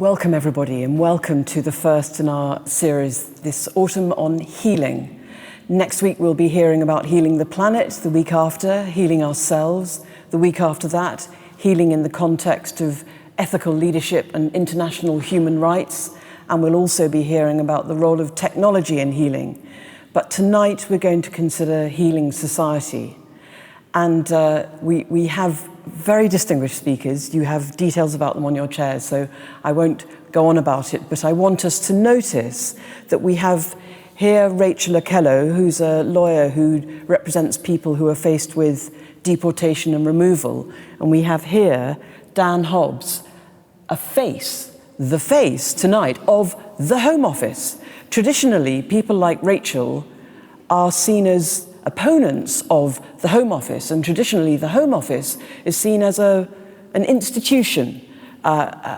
Welcome everybody, and welcome to the first in our series this autumn on healing. Next week we'll be hearing about healing the planet, the week after, healing ourselves, the week after that, healing in the context of ethical leadership and international human rights, and we'll also be hearing about the role of technology in healing. But tonight we're going to consider healing society. And we have very distinguished speakers. You have details about them on your chairs, so I won't go on about it, but I want us to notice that we have here Rachel Okello, who's a lawyer who represents people who are faced with deportation and removal. And we have here Dan Hobbs, the face tonight of the Home Office. Traditionally, people like Rachel are seen as opponents of the Home Office, and traditionally the Home Office is seen as an institution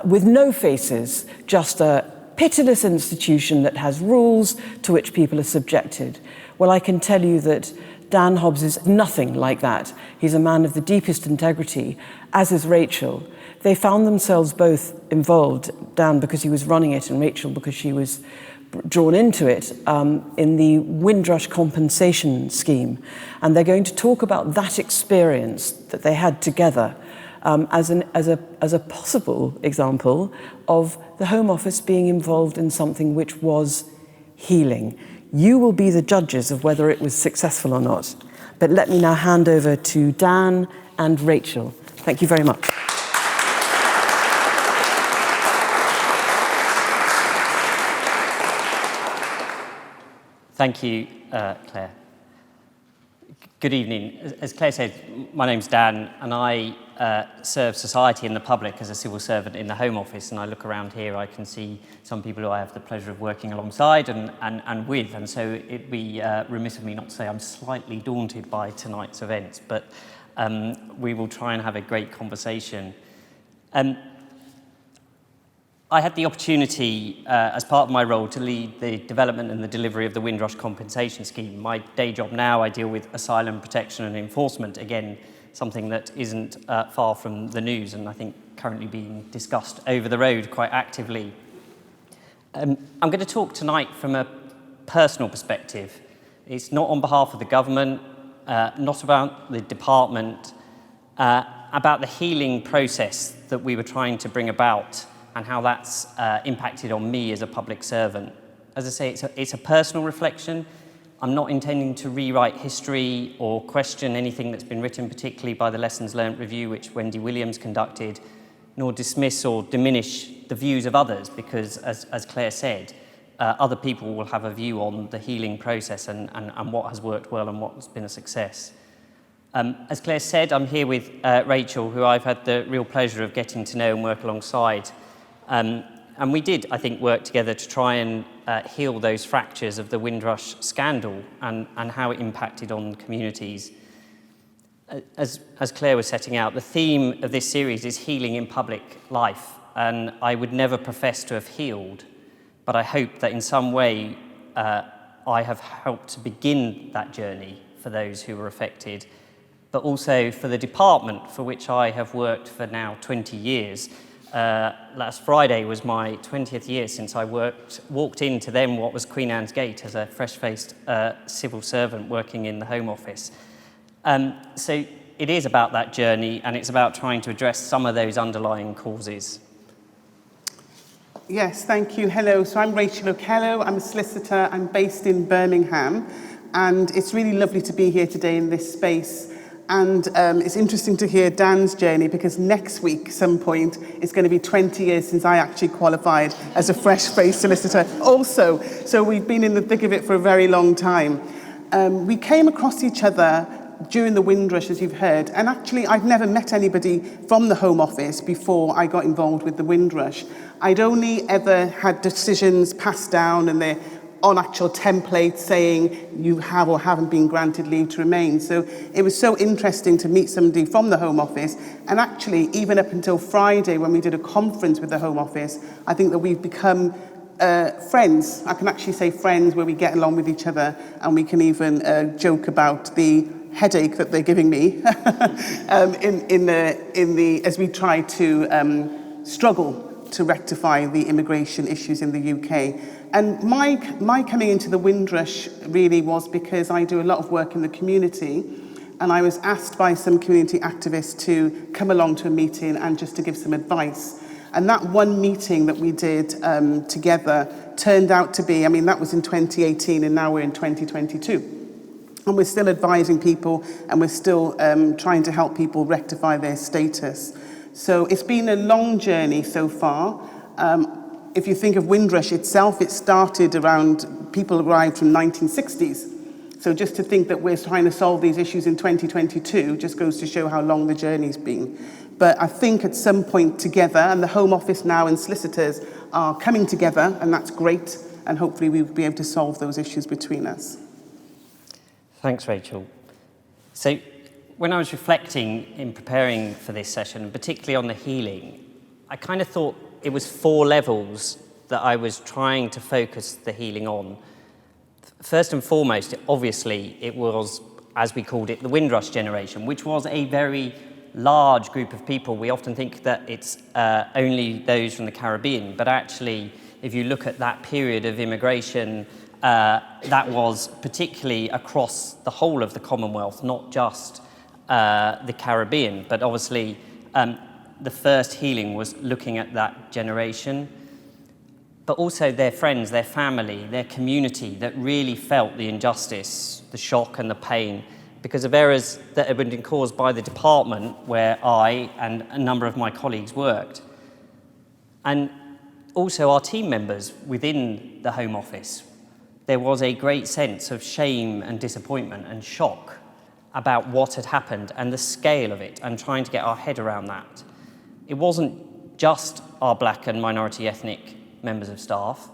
with no faces, just a pitiless institution that has rules to which people are subjected. Well, I can tell you that Dan Hobbs is nothing like that. He's a man of the deepest integrity, as is Rachel. They found themselves both involved, Dan because he was running it and Rachel because she was drawn into it, in the Windrush compensation scheme. And they're going to talk about that experience that they had together as a possible example of the Home Office being involved in something which was healing. You will be the judges of whether it was successful or not. But let me now hand over to Dan and Rachel. Thank you very much. Thank you, Claire. Good evening. As Claire said, my name's Dan, and I serve society and the public as a civil servant in the Home Office. And I look around here, I can see some people who I have the pleasure of working alongside and with. And so it'd be remiss of me not to say I'm slightly daunted by tonight's events, but we will try and have a great conversation. I had the opportunity, as part of my role, to lead the development and the delivery of the Windrush compensation scheme. My day job now, I deal with asylum, protection and enforcement, again, something that isn't far from the news and I think currently being discussed over the road quite actively. I'm going to talk tonight from a personal perspective. It's not on behalf of the government, not about the department, about the healing process that we were trying to bring about and how that's impacted on me as a public servant. As I say, it's a personal reflection. I'm not intending to rewrite history or question anything that's been written, particularly by the Lessons Learnt review, which Wendy Williams conducted, nor dismiss or diminish the views of others, because as Claire said, other people will have a view on the healing process and what has worked well and what's been a success. As Claire said, I'm here with Rachel, who I've had the real pleasure of getting to know and work alongside. And we did, I think, work together to try and heal those fractures of the Windrush scandal and how it impacted on communities. As Claire was setting out, the theme of this series is healing in public life, and I would never profess to have healed, but I hope that in some way I have helped to begin that journey for those who were affected, but also for the department for which I have worked for now 20 years. Last Friday was my 20th year since I walked into then what was Queen Anne's Gate as a fresh-faced civil servant working in the Home Office. So it is about that journey, and it's about trying to address some of those underlying causes. Yes, thank you. Hello, so I'm Rachel Okello. I'm a solicitor. I'm based in Birmingham, and it's really lovely to be here today in this space. And it's interesting to hear Dan's journey, because next week, some point, it's going to be 20 years since I actually qualified as a fresh-faced solicitor also. So we've been in the thick of it for a very long time. We came across each other during the Windrush, as you've heard, and actually I'd never met anybody from the Home Office before I got involved with the Windrush. I'd only ever had decisions passed down and they're on actual templates saying you have or haven't been granted leave to remain. So it was so interesting to meet somebody from the Home Office. And actually, even up until Friday, when we did a conference with the Home Office, I think that we've become friends. I can actually say friends, where we get along with each other, and we can even joke about the headache that they're giving me as we try to struggle to rectify the immigration issues in the UK. And my coming into the Windrush really was because I do a lot of work in the community, and I was asked by some community activists to come along to a meeting and just to give some advice. And that one meeting that we did together turned out to be, I mean, that was in 2018, and now we're in 2022. And we're still advising people, and we're still trying to help people rectify their status. So it's been a long journey so far. If you think of Windrush itself, it started around, people arrived from 1960s. So just to think that we're trying to solve these issues in 2022 just goes to show how long the journey's been. But I think at some point together, and the Home Office now and solicitors are coming together, and that's great, and hopefully we'll be able to solve those issues between us. Thanks, Rachel. So when I was reflecting in preparing for this session, and particularly on the healing, I kind of thought it was 4 levels that I was trying to focus the healing on. First and foremost, obviously, it was, as we called it, the Windrush generation, which was a very large group of people. We often think that it's only those from the Caribbean, but actually, if you look at that period of immigration, that was particularly across the whole of the Commonwealth, not just the Caribbean, but obviously the first healing was looking at that generation, but also their friends, their family, their community that really felt the injustice, the shock and the pain because of errors that had been caused by the department where I and a number of my colleagues worked. And also our team members within the Home Office. There was a great sense of shame and disappointment and shock about what had happened and the scale of it, and trying to get our head around that. It wasn't just our black and minority ethnic members of staff,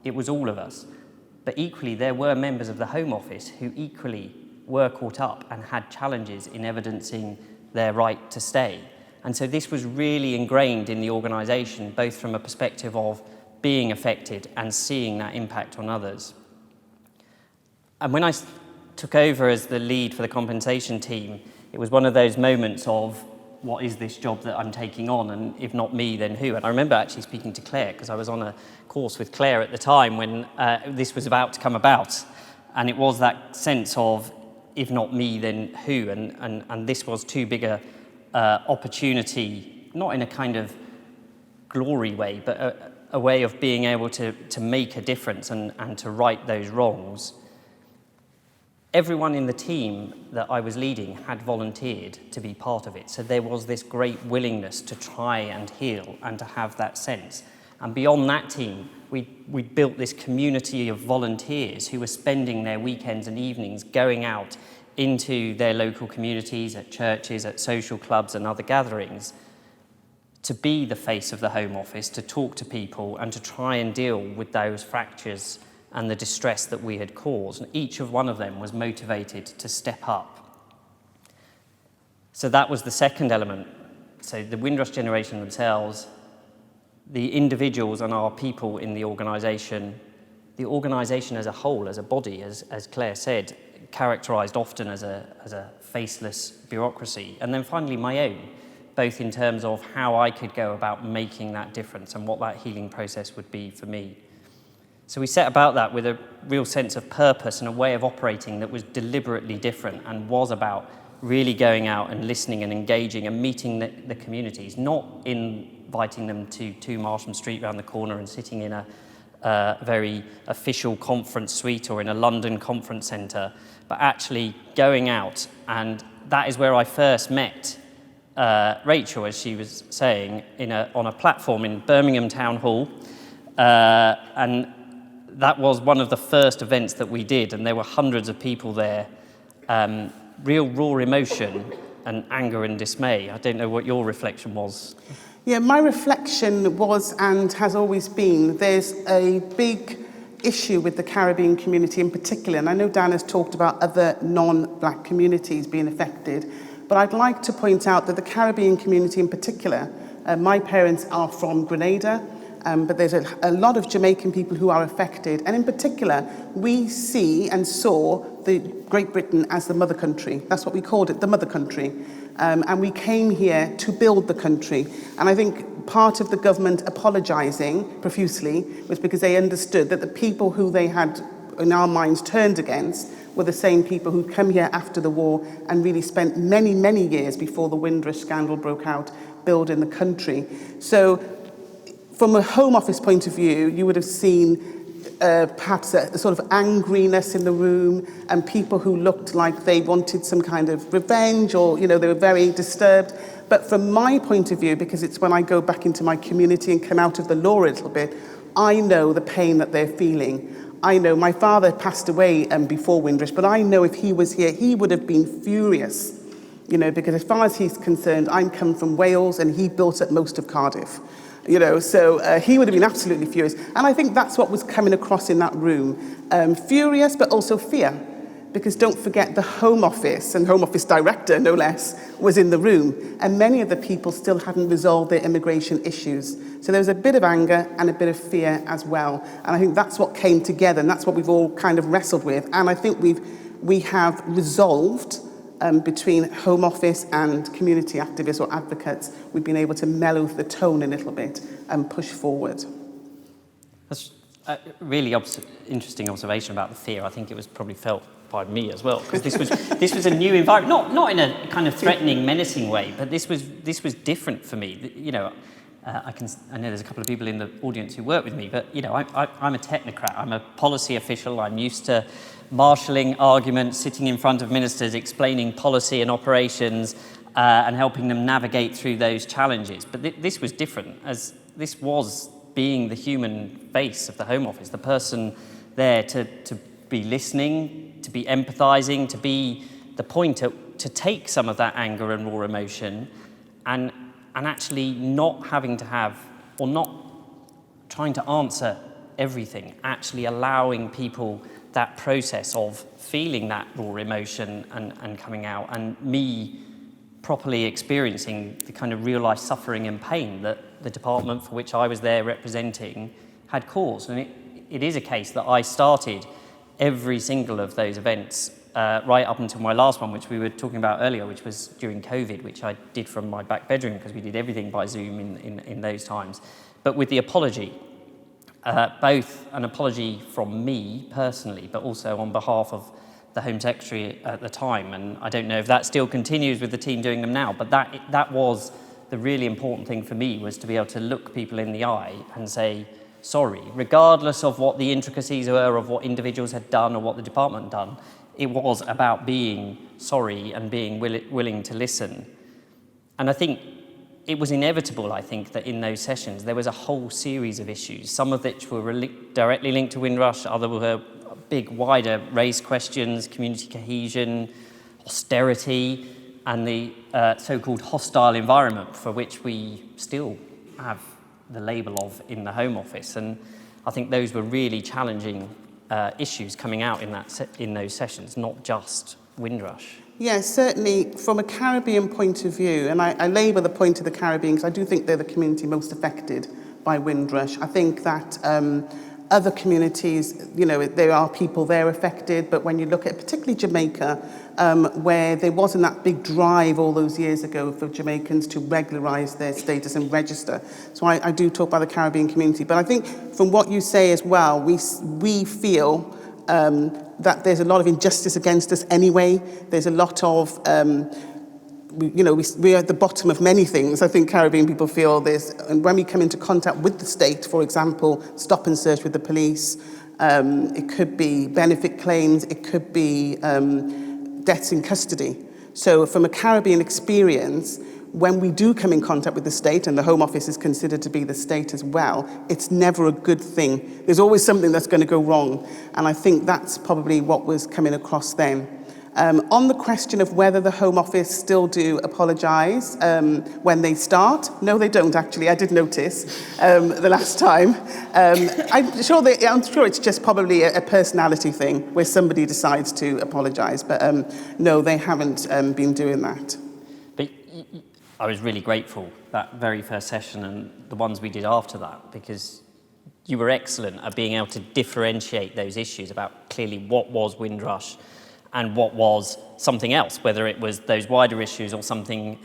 it was all of us. But equally, there were members of the Home Office who equally were caught up and had challenges in evidencing their right to stay. And so this was really ingrained in the organisation, both from a perspective of being affected and seeing that impact on others. And when I took over as the lead for the compensation team, it was one of those moments of, what is this job that I'm taking on? And if not me, then who? And I remember actually speaking to Claire, because I was on a course with Claire at the time when this was about to come about. And it was that sense of, if not me, then who? And this was too big a opportunity, not in a kind of glory way, but a way of being able to make a difference and to right those wrongs. Everyone in the team that I was leading had volunteered to be part of it. So there was this great willingness to try and heal and to have that sense. And beyond that team, we built this community of volunteers who were spending their weekends and evenings going out into their local communities, at churches, at social clubs and other gatherings, to be the face of the Home Office, to talk to people and to try and deal with those fractures and the distress that we had caused. And each of one of them was motivated to step up. So that was the second element. So the Windrush generation themselves, the individuals and our people in the organisation as a whole, as a body, as Claire said, characterised often as a faceless bureaucracy. And then finally my own, both in terms of how I could go about making that difference and what that healing process would be for me. So we set about that with a real sense of purpose and a way of operating that was deliberately different and was about really going out and listening and engaging and meeting the communities, not inviting them to 2 Marsham Street round the corner and sitting in a very official conference suite or in a London conference centre, but actually going out. And that is where I first met Rachel, as she was saying, on a platform in Birmingham Town Hall. And that was one of the first events that we did, and there were hundreds of people there. Real raw emotion and anger and dismay. I don't know what your reflection was. Yeah, my reflection was and has always been, there's a big issue with the Caribbean community in particular, and I know Dan has talked about other non-black communities being affected, but I'd like to point out that the Caribbean community in particular, my parents are from Grenada, but there's a lot of Jamaican people who are affected. And in particular, we see and saw the Great Britain as the mother country. That's what we called it, the mother country. And we came here to build the country. And I think part of the government apologising profusely was because they understood that the people who they had, in our minds, turned against were the same people who come here after the war and really spent many, many years before the Windrush scandal broke out building the country. So from a Home Office point of view, you would have seen perhaps a sort of angriness in the room and people who looked like they wanted some kind of revenge or, you know, they were very disturbed. But from my point of view, because it's when I go back into my community and come out of the law a little bit, I know the pain that they're feeling. I know my father passed away before Windrush, but I know if he was here, he would have been furious, you know, because as far as he's concerned, I'm come from Wales and he built up most of Cardiff. You know, so he would have been absolutely furious. And I think that's what was coming across in that room. Furious, but also fear. Because don't forget the Home Office, and Home Office Director, no less, was in the room. And many of the people still hadn't resolved their immigration issues. So there was a bit of anger and a bit of fear as well. And I think that's what came together, and that's what we've all kind of wrestled with. And I think we have resolved between Home Office and community activists or advocates, we've been able to mellow the tone a little bit and push forward. That's a really interesting observation about the fear. I think it was probably felt by me as well, because this was a new environment, not in a kind of threatening, menacing way, but this was different for me. You know, I know there's a couple of people in the audience who work with me, but you know, I'm a technocrat. I'm a policy official. I'm used to marshalling arguments, sitting in front of ministers, explaining policy and operations, and helping them navigate through those challenges. But this was different, as this was being the human face of the Home Office, the person there to be listening, to be empathising, to be the point to take some of that anger and raw emotion, and actually not having to have, or not trying to answer everything, actually allowing people that process of feeling that raw emotion and coming out, and me properly experiencing the kind of real life suffering and pain that the department for which I was there representing had caused. And it is a case that I started every single of those events right up until my last one, which we were talking about earlier, which was during COVID, which I did from my back bedroom because we did everything by Zoom in those times. But with the apology, both an apology from me personally, but also on behalf of the Home Secretary at the time. And I don't know if that still continues with the team doing them now, but that was the really important thing for me, was to be able to look people in the eye and say, sorry, regardless of what the intricacies were of what individuals had done or what the department had done. It was about being sorry and being willing to listen. And I think it was inevitable, I think, that in those sessions there was a whole series of issues, some of which were directly linked to Windrush, others were big, wider race questions, community cohesion, austerity, and the so-called hostile environment for which we still have the label of in the Home Office. And I think those were really challenging issues coming out in those sessions, not just Windrush. Yes, certainly from a Caribbean point of view, and I labour the point of the Caribbean because I do think they're the community most affected by Windrush. I think that other communities, you know, there are people there affected, but when you look at particularly Jamaica, where there wasn't that big drive all those years ago for Jamaicans to regularise their status and register. So I do talk about the Caribbean community. But I think from what you say as well, we feel that there's a lot of injustice against us anyway. There's a lot of, we are at the bottom of many things. I think Caribbean people feel this. And when we come into contact with the state, for example, stop and search with the police, it could be benefit claims, it could be deaths in custody. So from a Caribbean experience, when we do come in contact with the state, and the Home Office is considered to be the state as well, it's never a good thing. There's always something that's going to go wrong. And I think that's probably what was coming across then. On the question of whether the Home Office still do apologise when they start, no, they don't actually. I did notice the last time. I'm sure it's just probably a personality thing where somebody decides to apologise, but no, they haven't been doing that. But I was really grateful that very first session and the ones we did after that, because you were excellent at being able to differentiate those issues about clearly what was Windrush and what was something else, whether it was those wider issues or something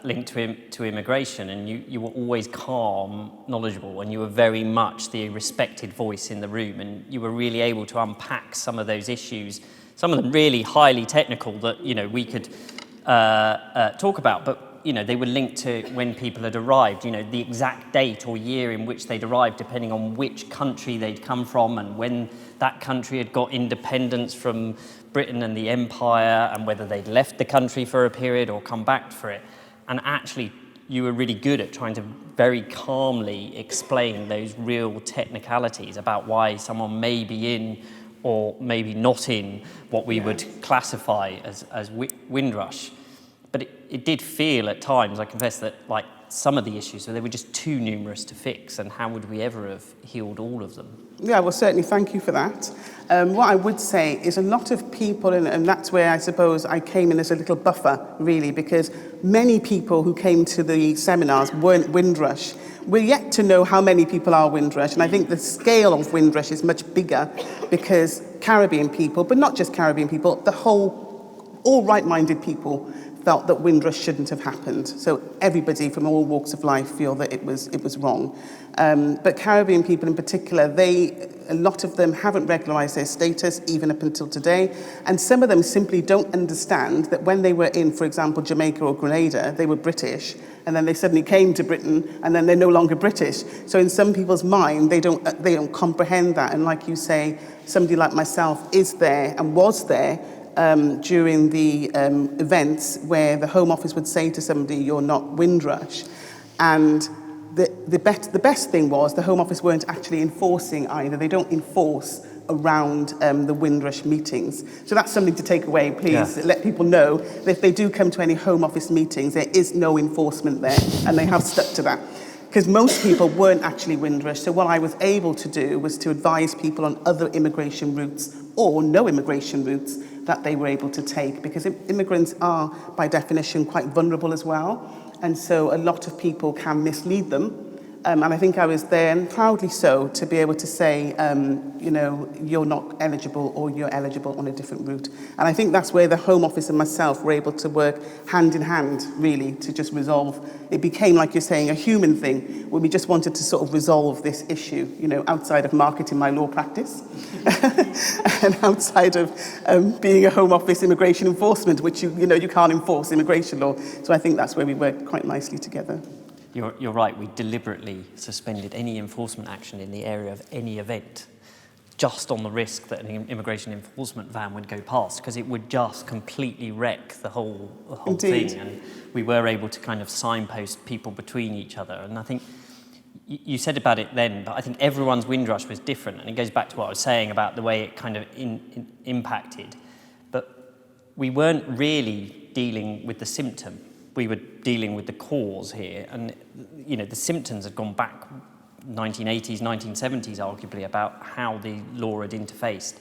linked to immigration, and you were always calm, knowledgeable, and you were very much the respected voice in the room, and you were really able to unpack some of those issues, some of them really highly technical that we could talk about, but they were linked to when people had arrived, the exact date or year in which they'd arrived, depending on which country they'd come from and when that country had got independence from Britain and the Empire, and whether they'd left the country for a period or come back for it. And actually, you were really good at trying to very calmly explain those real technicalities about why someone may be in or maybe not in what we would classify as Windrush. But it did feel at times, I confess, that like some of the issues, so they were just too numerous to fix, and how would we ever have healed all of them? Yeah, well, certainly, thank you for that. What I would say is a lot of people, and that's where I suppose I came in as a little buffer, really, because many people who came to the seminars weren't Windrush. We're yet to know how many people are Windrush, and I think the scale of Windrush is much bigger because Caribbean people, but not just Caribbean people, all right-minded people felt that Windrush shouldn't have happened. So everybody from all walks of life feel that it was wrong. But Caribbean people in particular, a lot of them haven't regularised their status even up until today. And some of them simply don't understand that when they were in, for example, Jamaica or Grenada, they were British, and then they suddenly came to Britain, and then they're no longer British. So in some people's mind, they don't comprehend that. And like you say, somebody like myself is there and was there during the events where the Home Office would say to somebody, "You're not Windrush." And the best thing was the Home Office weren't actually enforcing either. They don't enforce around the Windrush meetings. So that's something to take away, please. Yeah. Let people know that if they do come to any Home Office meetings, there is no enforcement there, and they have stuck to that. Because most people weren't actually Windrush. So what I was able to do was to advise people on other immigration routes or no immigration routes that they were able to take, because immigrants are, by definition, quite vulnerable as well. And so a lot of people can mislead them. And I think I was there, and proudly so, to be able to say, you're not eligible or you're eligible on a different route. And I think that's where the Home Office and myself were able to work hand in hand, really, to just resolve. It became, like you're saying, a human thing, where we just wanted to sort of resolve this issue, outside of marketing my law practice and outside of being a Home Office immigration enforcement, which you can't enforce immigration law. So I think that's where we worked quite nicely together. You're right, we deliberately suspended any enforcement action in the area of any event just on the risk that an immigration enforcement van would go past, because it would just completely wreck the whole thing. And we were able to kind of signpost people between each other. And I think you said about it then, but I think everyone's Windrush was different. And it goes back to what I was saying about the way it kind of impacted. But we weren't really dealing with the symptom. We were dealing with the cause here, and the symptoms had gone back 1980s, 1970s, arguably, about how the law had interfaced,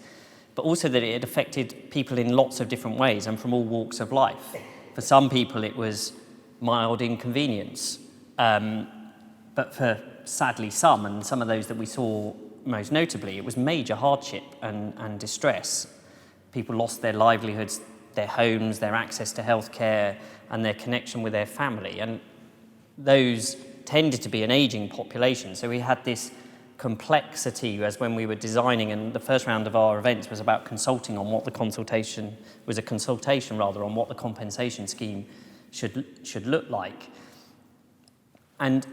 but also that it had affected people in lots of different ways and from all walks of life. For some people, it was mild inconvenience, but for sadly some, and some of those that we saw most notably, it was major hardship and distress. People lost their livelihoods, their homes, their access to healthcare, and their connection with their family. And those tended to be an ageing population. So we had this complexity as when we were designing, and the first round of our events was about consulting on what the consultation on what the compensation scheme should look like. And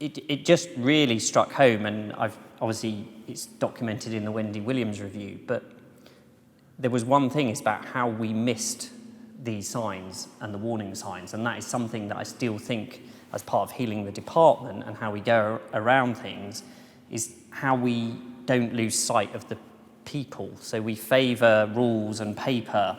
it just really struck home, and it's documented in the Wendy Williams review, but there was one thing, it's about how we missed these signs and the warning signs, and that is something that I still think, as part of healing the department and how we go around things, is how we don't lose sight of the people. So we favour rules and paper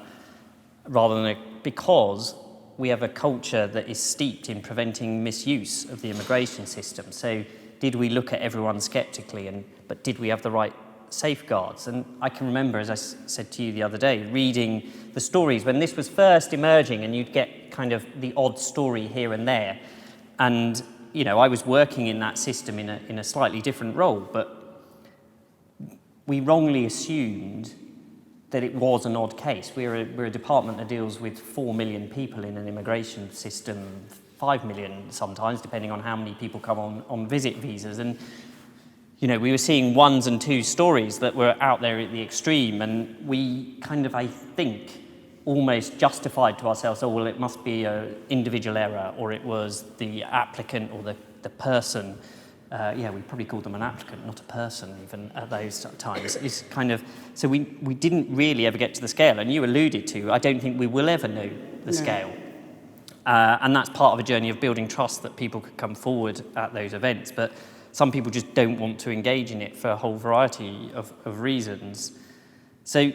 rather than because we have a culture that is steeped in preventing misuse of the immigration system. So did we look at everyone sceptically, but did we have the right safeguards? And I can remember, as I said to you the other day, reading the stories when this was first emerging, and you'd get kind of the odd story here and there. And I was working in that system in a slightly different role, but we wrongly assumed that it was an odd case. We're a department that deals with 4 million people in an immigration system, 5 million sometimes, depending on how many people come on visit visas. And, you know, we were seeing ones and two stories that were out there at the extreme, and we kind of, I think, almost justified to ourselves, oh, well, it must be an individual error, or it was the applicant or the person. We probably called them an applicant, not a person, even at those times. It's kind of, so we didn't really ever get to the scale, and you alluded to, I don't think we will ever know the scale. And that's part of a journey of building trust, that people could come forward at those events, but some people just don't want to engage in it for a whole variety of reasons. So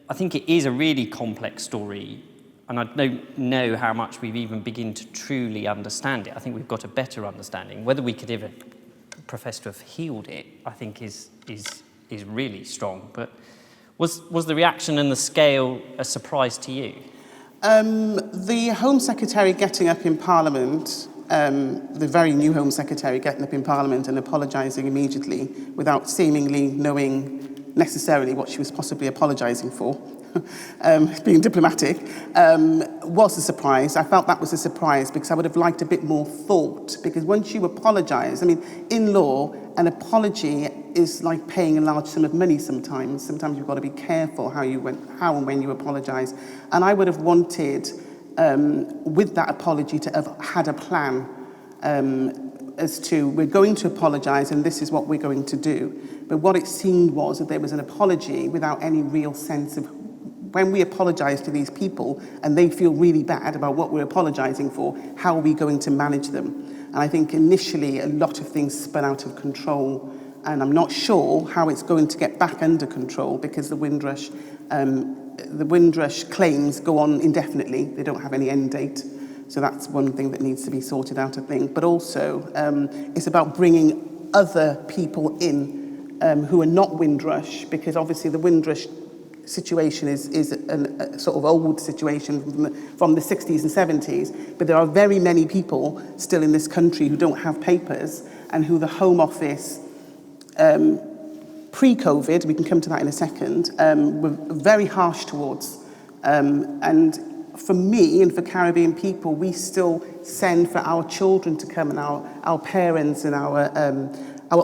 I think it is a really complex story, and I don't know how much we've even begun to truly understand it. I think we've got a better understanding. Whether we could ever profess to have healed it, I think is really strong. But was the reaction and the scale a surprise to you? The Home Secretary getting up in Parliament, the very new Home Secretary getting up in Parliament and apologising immediately without seemingly knowing necessarily what she was possibly apologising for, being diplomatic, was a surprise. I felt that was a surprise because I would have liked a bit more thought, because once you apologise, I mean, in law, an apology is like paying a large sum of money sometimes. Sometimes you've got to be careful how and when you apologise. And I would have wanted, with that apology, to have had a plan as to, we're going to apologise and this is what we're going to do. But what it seemed was that there was an apology without any real sense of, when we apologise to these people and they feel really bad about what we're apologising for, how are we going to manage them? And I think initially a lot of things spun out of control, and I'm not sure how it's going to get back under control, because the Windrush claims go on indefinitely. They don't have any end date. So that's one thing that needs to be sorted out, I think. But also, it's about bringing other people in who are not Windrush, because obviously the Windrush situation is a sort of old situation from the 60s and 70s. But there are very many people still in this country who don't have papers, and who the Home Office, pre-COVID, we can come to that in a second, were very harsh towards. And for me and for Caribbean people, we still send for our children to come, and our parents and our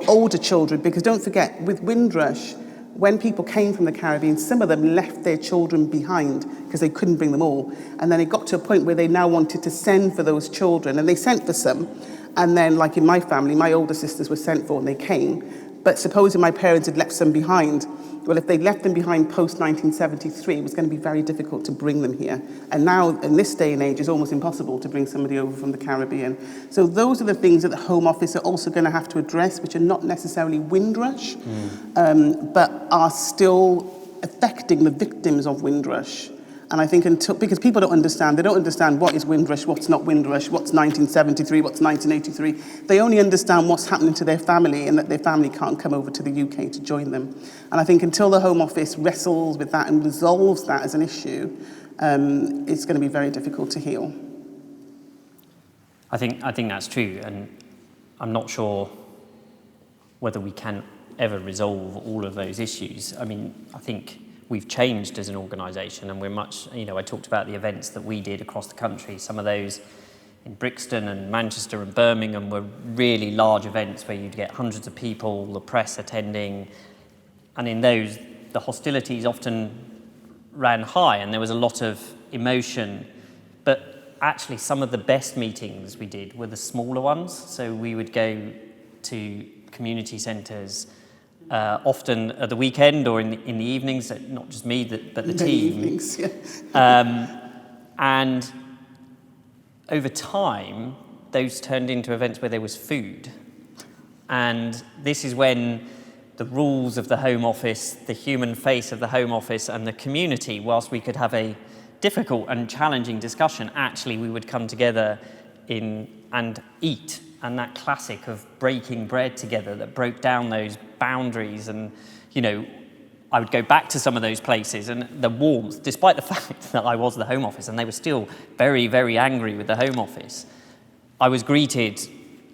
older children, because don't forget, with Windrush, when people came from the Caribbean, some of them left their children behind because they couldn't bring them all. And then it got to a point where they now wanted to send for those children, and they sent for some. And then, like in my family, my older sisters were sent for and they came. But supposing my parents had left some behind, well, if they left them behind post-1973, it was going to be very difficult to bring them here. And now, in this day and age, it's almost impossible to bring somebody over from the Caribbean. So those are the things that the Home Office are also going to have to address, which are not necessarily Windrush, but are still affecting the victims of Windrush. And I think because people don't understand, they don't understand what is Windrush, what's not Windrush, what's 1973, what's 1983. They only understand what's happening to their family, and that their family can't come over to the UK to join them. And I think until the Home Office wrestles with that and resolves that as an issue, it's going to be very difficult to heal. I think that's true, and I'm not sure whether we can ever resolve all of those issues. I mean, I think we've changed as an organisation, and we're much, I talked about the events that we did across the country. Some of those in Brixton and Manchester and Birmingham were really large events where you'd get hundreds of people, the press attending, and in those, the hostilities often ran high and there was a lot of emotion. But actually, some of the best meetings we did were the smaller ones. So we would go to community centres, often at the weekend or in the evenings, not just me, but the team. Evenings, yeah. And over time, those turned into events where there was food. And this is when the rules of the Home Office, the human face of the Home Office and the community, whilst we could have a difficult and challenging discussion, actually we would come together and eat. And that classic of breaking bread together that broke down those boundaries. And, I would go back to some of those places, and the warmth, despite the fact that I was the Home Office and they were still very, very angry with the Home Office, I was greeted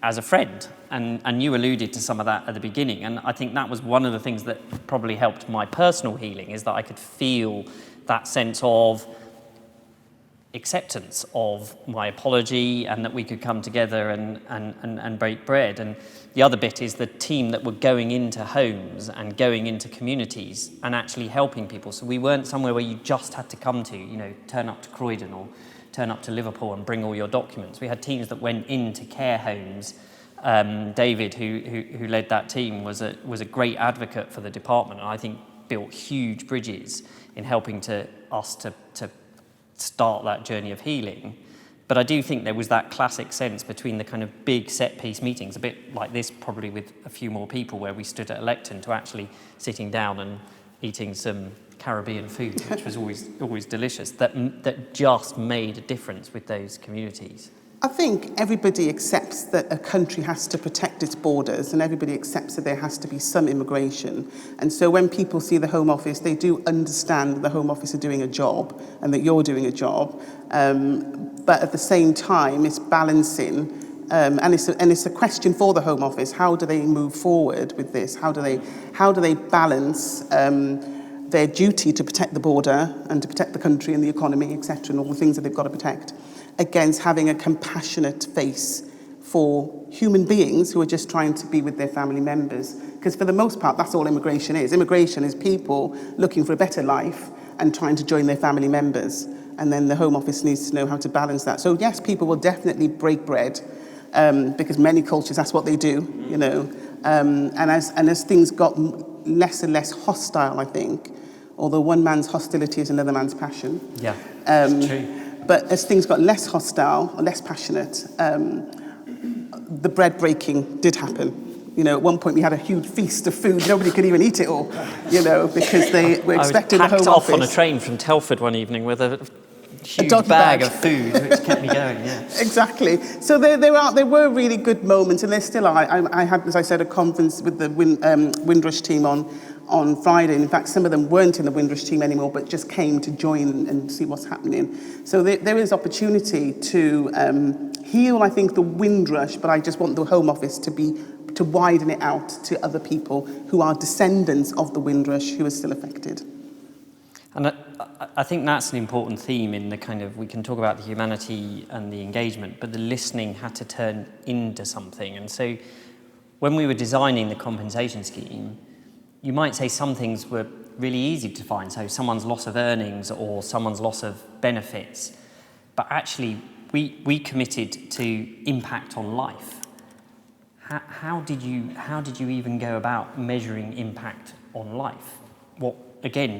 as a friend. And you alluded to some of that at the beginning. And I think that was one of the things that probably helped my personal healing, is that I could feel that sense of acceptance of my apology, and that we could come together and break bread. And the other bit is the team that were going into homes and going into communities and actually helping people. So we weren't somewhere where you just had to come to, turn up to Croydon or turn up to Liverpool and bring all your documents. We had teams that went into care homes. David, who led that team, was a great advocate for the department, and I think built huge bridges in helping us to start that journey of healing. But I do think there was that classic sense between the kind of big set-piece meetings, a bit like this, probably with a few more people, where we stood at a lectern, to actually sitting down and eating some Caribbean food, which was always delicious, that just made a difference with those communities. I think everybody accepts that a country has to protect its borders, and everybody accepts that there has to be some immigration. And so when people see the Home Office, they do understand that the Home Office are doing a job and that you're doing a job. But at the same time, it's balancing, and it's a question for the Home Office. How do they move forward with this? How do they balance their duty to protect the border and to protect the country and the economy, etc., and all the things that they've got to protect, against having a compassionate face for human beings who are just trying to be with their family members? Because for the most part, that's all immigration is. Immigration is people looking for a better life and trying to join their family members. And then the Home Office needs to know how to balance that. So yes, people will definitely break bread, because many cultures, that's what they do, And as things got less and less hostile, I think, although one man's hostility is another man's passion. Yeah, that's true. But as things got less hostile or less passionate, the bread breaking did happen. At one point we had a huge feast of food. Nobody could even eat it all, because they were expecting the Home Office. I was packed off on a train from Telford one evening with a huge bag of food, which kept me going, yeah. Exactly. So there were really good moments, and there still are. I had, as I said, a conference with the Windrush team on Friday. In fact, some of them weren't in the Windrush team anymore, but just came to join and see what's happening. So there is opportunity to heal, I think, the Windrush, but I just want the Home Office to widen it out to other people who are descendants of the Windrush who are still affected. And I think that's an important theme in the kind of, we can talk about the humanity and the engagement, but the listening had to turn into something. And so when we were designing the compensation scheme, you might say some things were really easy to find, so someone's loss of earnings or someone's loss of benefits. But actually, we committed to impact on life. How did you even go about measuring impact on life? What, again,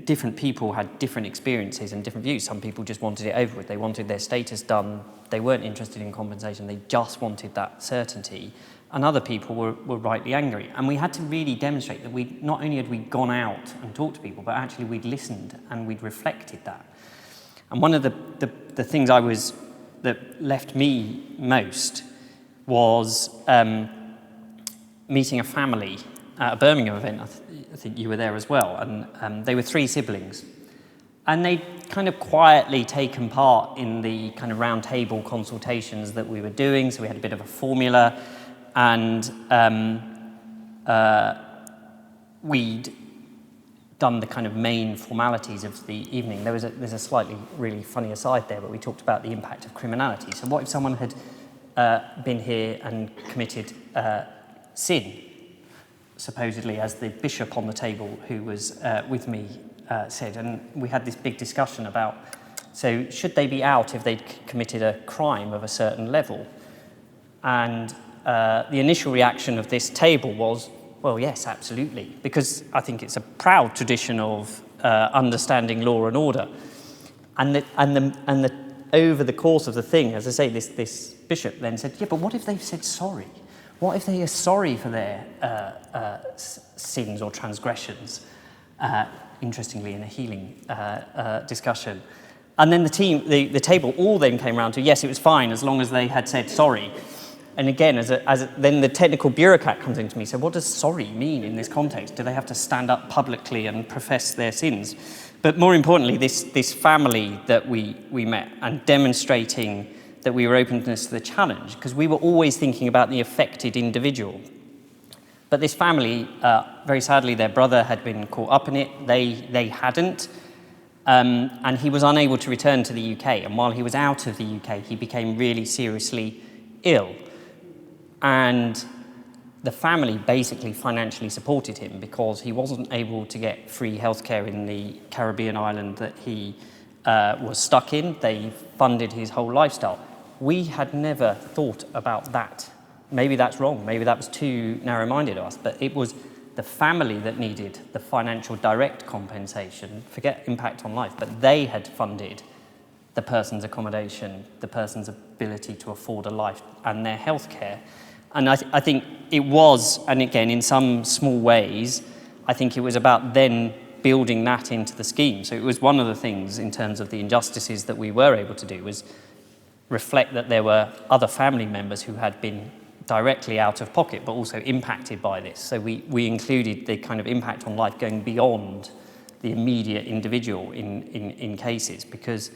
different people had different experiences and different views. Some people just wanted it over with. They wanted their status done. They weren't interested in compensation. They just wanted that certainty. And other people were rightly angry. And we had to really demonstrate that we not only had we gone out and talked to people, but actually we'd listened and we'd reflected that. And one of the things that left me most was meeting a family at a Birmingham event. I think you were there as well. And they were 3 siblings. And they'd kind of quietly taken part in the kind of round table consultations that we were doing. So we had a bit of a formula. And we'd done the kind of main formalities of the evening. There's a slightly really funny aside there, but we talked about the impact of criminality. So what if someone had been here and committed sin, supposedly, as the bishop on the table who was with me said, and we had this big discussion about, so should they be out if they'd committed a crime of a certain level? And the initial reaction of this table was, well, yes, absolutely, because I think it's a proud tradition of understanding law and order. And over the course of the thing, as I say, this bishop then said, yeah, but what if they've said sorry? What if they are sorry for their sins or transgressions? Interestingly, in a healing discussion. And then the table all then came around to, yes, it was fine as long as they had said sorry. And again, then the technical bureaucrat comes into me, so what does sorry mean in this context? Do they have to stand up publicly and profess their sins? But more importantly, this family that we met, and demonstrating that we were open to the challenge, because we were always thinking about the affected individual. But this family, very sadly, their brother had been caught up in it. They hadn't. And he was unable to return to the UK. And while he was out of the UK, he became really seriously ill. And the family basically financially supported him because he wasn't able to get free healthcare in the Caribbean island that he was stuck in. They funded his whole lifestyle. We had never thought about that. Maybe that's wrong. Maybe that was too narrow-minded of us. But it was the family that needed the financial direct compensation, forget impact on life, but they had funded the person's accommodation, the person's ability to afford a life, and their healthcare. And I think it was, and again, in some small ways, I think it was about then building that into the scheme. So it was one of the things in terms of the injustices that we were able to do was reflect that there were other family members who had been directly out of pocket, but also impacted by this. So we included the kind of impact on life going beyond the immediate individual in cases, because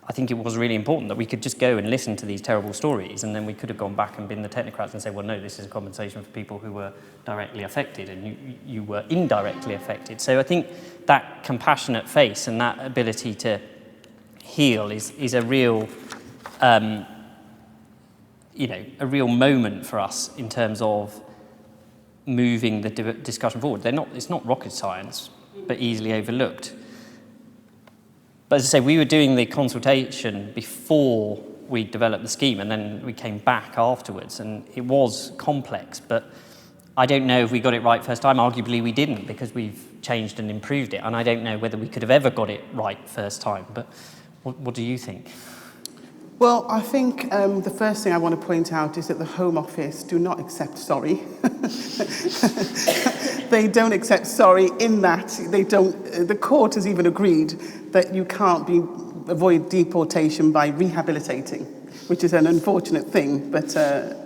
I think it was really important that we could just go and listen to these terrible stories, and then we could have gone back and been the technocrats and say, well, no, this is a compensation for people who were directly affected, and you were indirectly affected. So I think that compassionate face and that ability to heal is a real a real moment for us in terms of moving the discussion forward. It's not rocket science, but easily overlooked. But as I say, we were doing the consultation before we developed the scheme, and then we came back afterwards, and it was complex, but I don't know if we got it right first time. Arguably we didn't, because we've changed and improved it, and I don't know whether we could have ever got it right first time. But what do you think? Well, I think the first thing I want to point out is that the Home Office do not accept sorry. They don't accept sorry in that the court has even agreed that you can't avoid deportation by rehabilitating, which is an unfortunate thing, but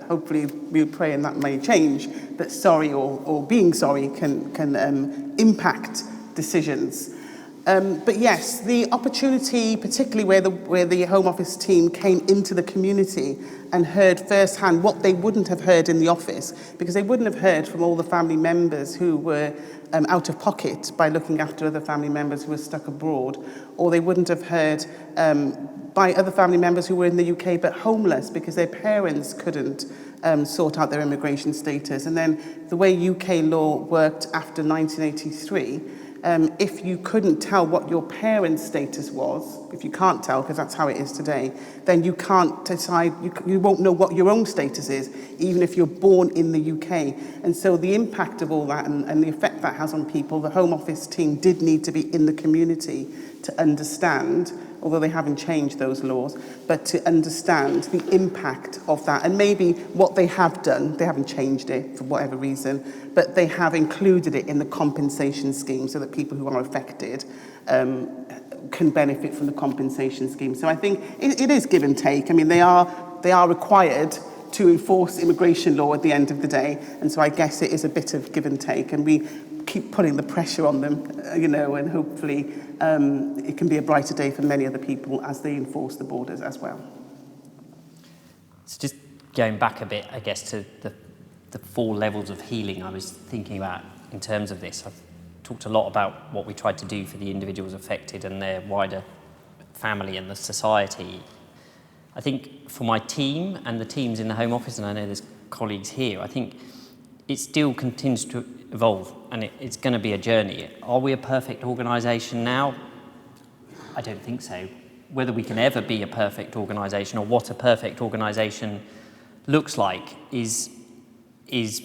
hopefully we'll pray and that may change, that sorry or being sorry can impact decisions. But yes, the opportunity, particularly where the Home Office team came into the community and heard firsthand what they wouldn't have heard in the office, because they wouldn't have heard from all the family members who were out of pocket by looking after other family members who were stuck abroad, or they wouldn't have heard by other family members who were in the UK but homeless because their parents couldn't sort out their immigration status. And then the way UK law worked after 1983, if you couldn't tell what your parents' status was, if you can't tell, because that's how it is today, then you can't decide, you won't know what your own status is, even if you're born in the UK. And so the impact of all that and the effect that has on people, the Home Office team did need to be in the community to understand, although they haven't changed those laws, but to understand the impact of that. And maybe what they have done, they haven't changed it for whatever reason, but they have included it in the compensation scheme so that people who are affected can benefit from the compensation scheme. So I think it is give and take. I mean, they are required to enforce immigration law at the end of the day, and so I guess it is a bit of give and take, and we keep putting the pressure on them, and hopefully it can be a brighter day for many other people as they enforce the borders as well. So just going back a bit, I guess, to the 4 levels of healing I was thinking about in terms of this. I've talked a lot about what we tried to do for the individuals affected and their wider family and the society. I think for my team and the teams in the Home Office, and I know there's colleagues here, I think it still continues to evolve, and it's going to be a journey. Are we a perfect organisation now? I don't think so. Whether we can ever be a perfect organisation or what a perfect organisation looks like is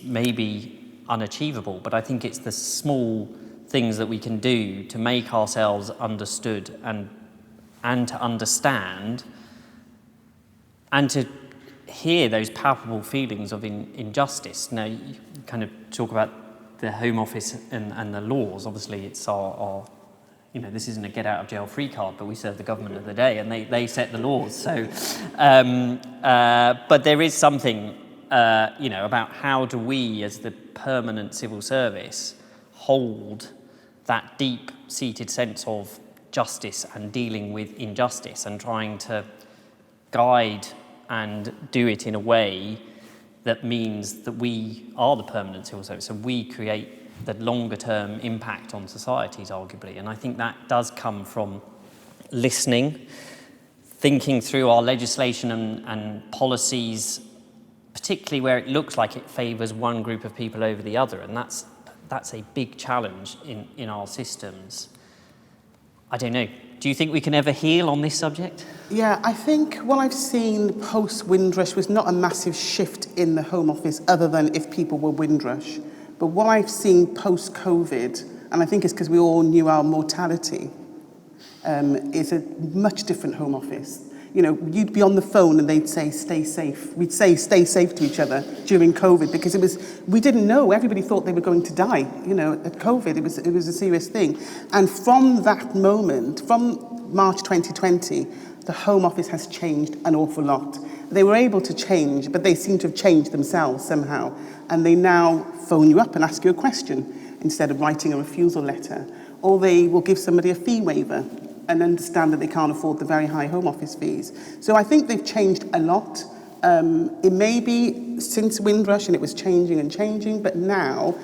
maybe unachievable, but I think it's the small things that we can do to make ourselves understood and to understand and to hear those palpable feelings of injustice. Now, you kind of talk about the Home Office and the laws. Obviously, it's our this isn't a get out of jail free card, but we serve the government of the day, and they set the laws. So, but there is something, about how do we, as the permanent civil service, hold that deep-seated sense of justice and dealing with injustice and trying to guide and do it in a way that means that we are the permanent civil service, so we create the longer term impact on societies, arguably. And I think that does come from listening, thinking through our legislation and policies, particularly where it looks like it favours one group of people over the other, and that's a big challenge in our systems. I don't know. Do you think we can ever heal on this subject? Yeah, I think what I've seen post-Windrush was not a massive shift in the Home Office other than if people were Windrush. But what I've seen post-COVID, and I think it's because we all knew our mortality, is a much different Home Office. You know, you'd be on the phone and they'd say, stay safe. We'd say, stay safe to each other during COVID because we didn't know. Everybody thought they were going to die, you know, at COVID. It was a serious thing. And from that moment, from March 2020, the Home Office has changed an awful lot. They were able to change, but they seem to have changed themselves somehow. And they now phone you up and ask you a question instead of writing a refusal letter. Or they will give somebody a fee waiver and understand that they can't afford the very high Home Office fees. So I think they've changed a lot. It may be since Windrush and it was changing, but now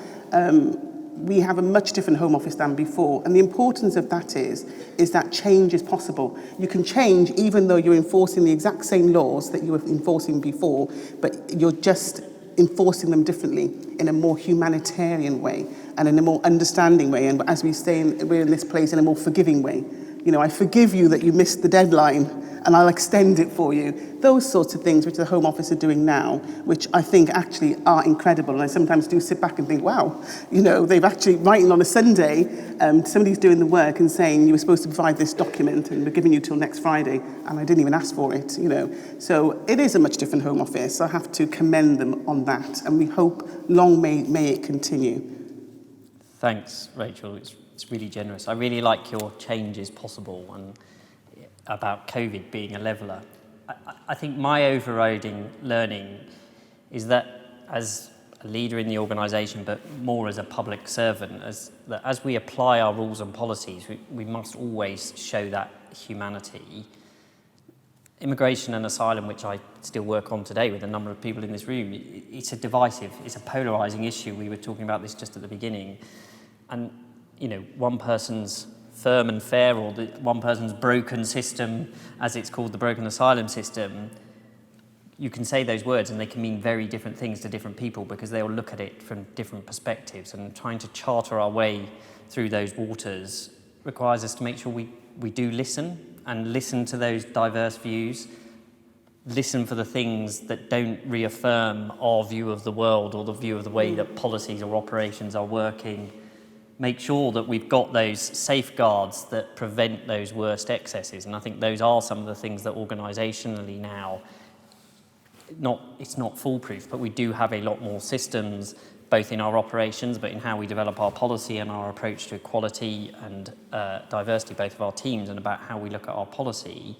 we have a much different Home Office than before. And the importance of that is that change is possible. You can change even though you're enforcing the exact same laws that you were enforcing before, but you're just enforcing them differently in a more humanitarian way and in a more understanding way. And as we say, we're in this place in a more forgiving way. You know, I forgive you that you missed the deadline and I'll extend it for you. Those sorts of things which the Home Office are doing now, which I think actually are incredible. And I sometimes do sit back and think, wow, you know, they've actually, writing on a Sunday, somebody's doing the work and saying you were supposed to provide this document and we're giving you till next Friday and I didn't even ask for it, you know. So it is a much different Home Office. I have to commend them on that and we hope long may it continue. Thanks, Rachel. It's really generous. I really like your change is possible and about COVID being a leveller. I think my overriding learning is that as a leader in the organisation, but more as a public servant, as we apply our rules and policies, we must always show that humanity. Immigration and asylum, which I still work on today with a number of people in this room, it's a divisive, it's a polarising issue. We were talking about this just at the beginning. And you know, one person's firm and fair or one person's broken system, as it's called, the broken asylum system, you can say those words and they can mean very different things to different people because they'll look at it from different perspectives, and trying to charter our way through those waters requires us to make sure we do listen and listen to those diverse views, listen for the things that don't reaffirm our view of the world or the view of the way that policies or operations are working. Make sure that we've got those safeguards that prevent those worst excesses. And I think those are some of the things that organisationally now, it's not foolproof, but we do have a lot more systems, both in our operations, but in how we develop our policy and our approach to equality and diversity, both of our teams, and about how we look at our policy,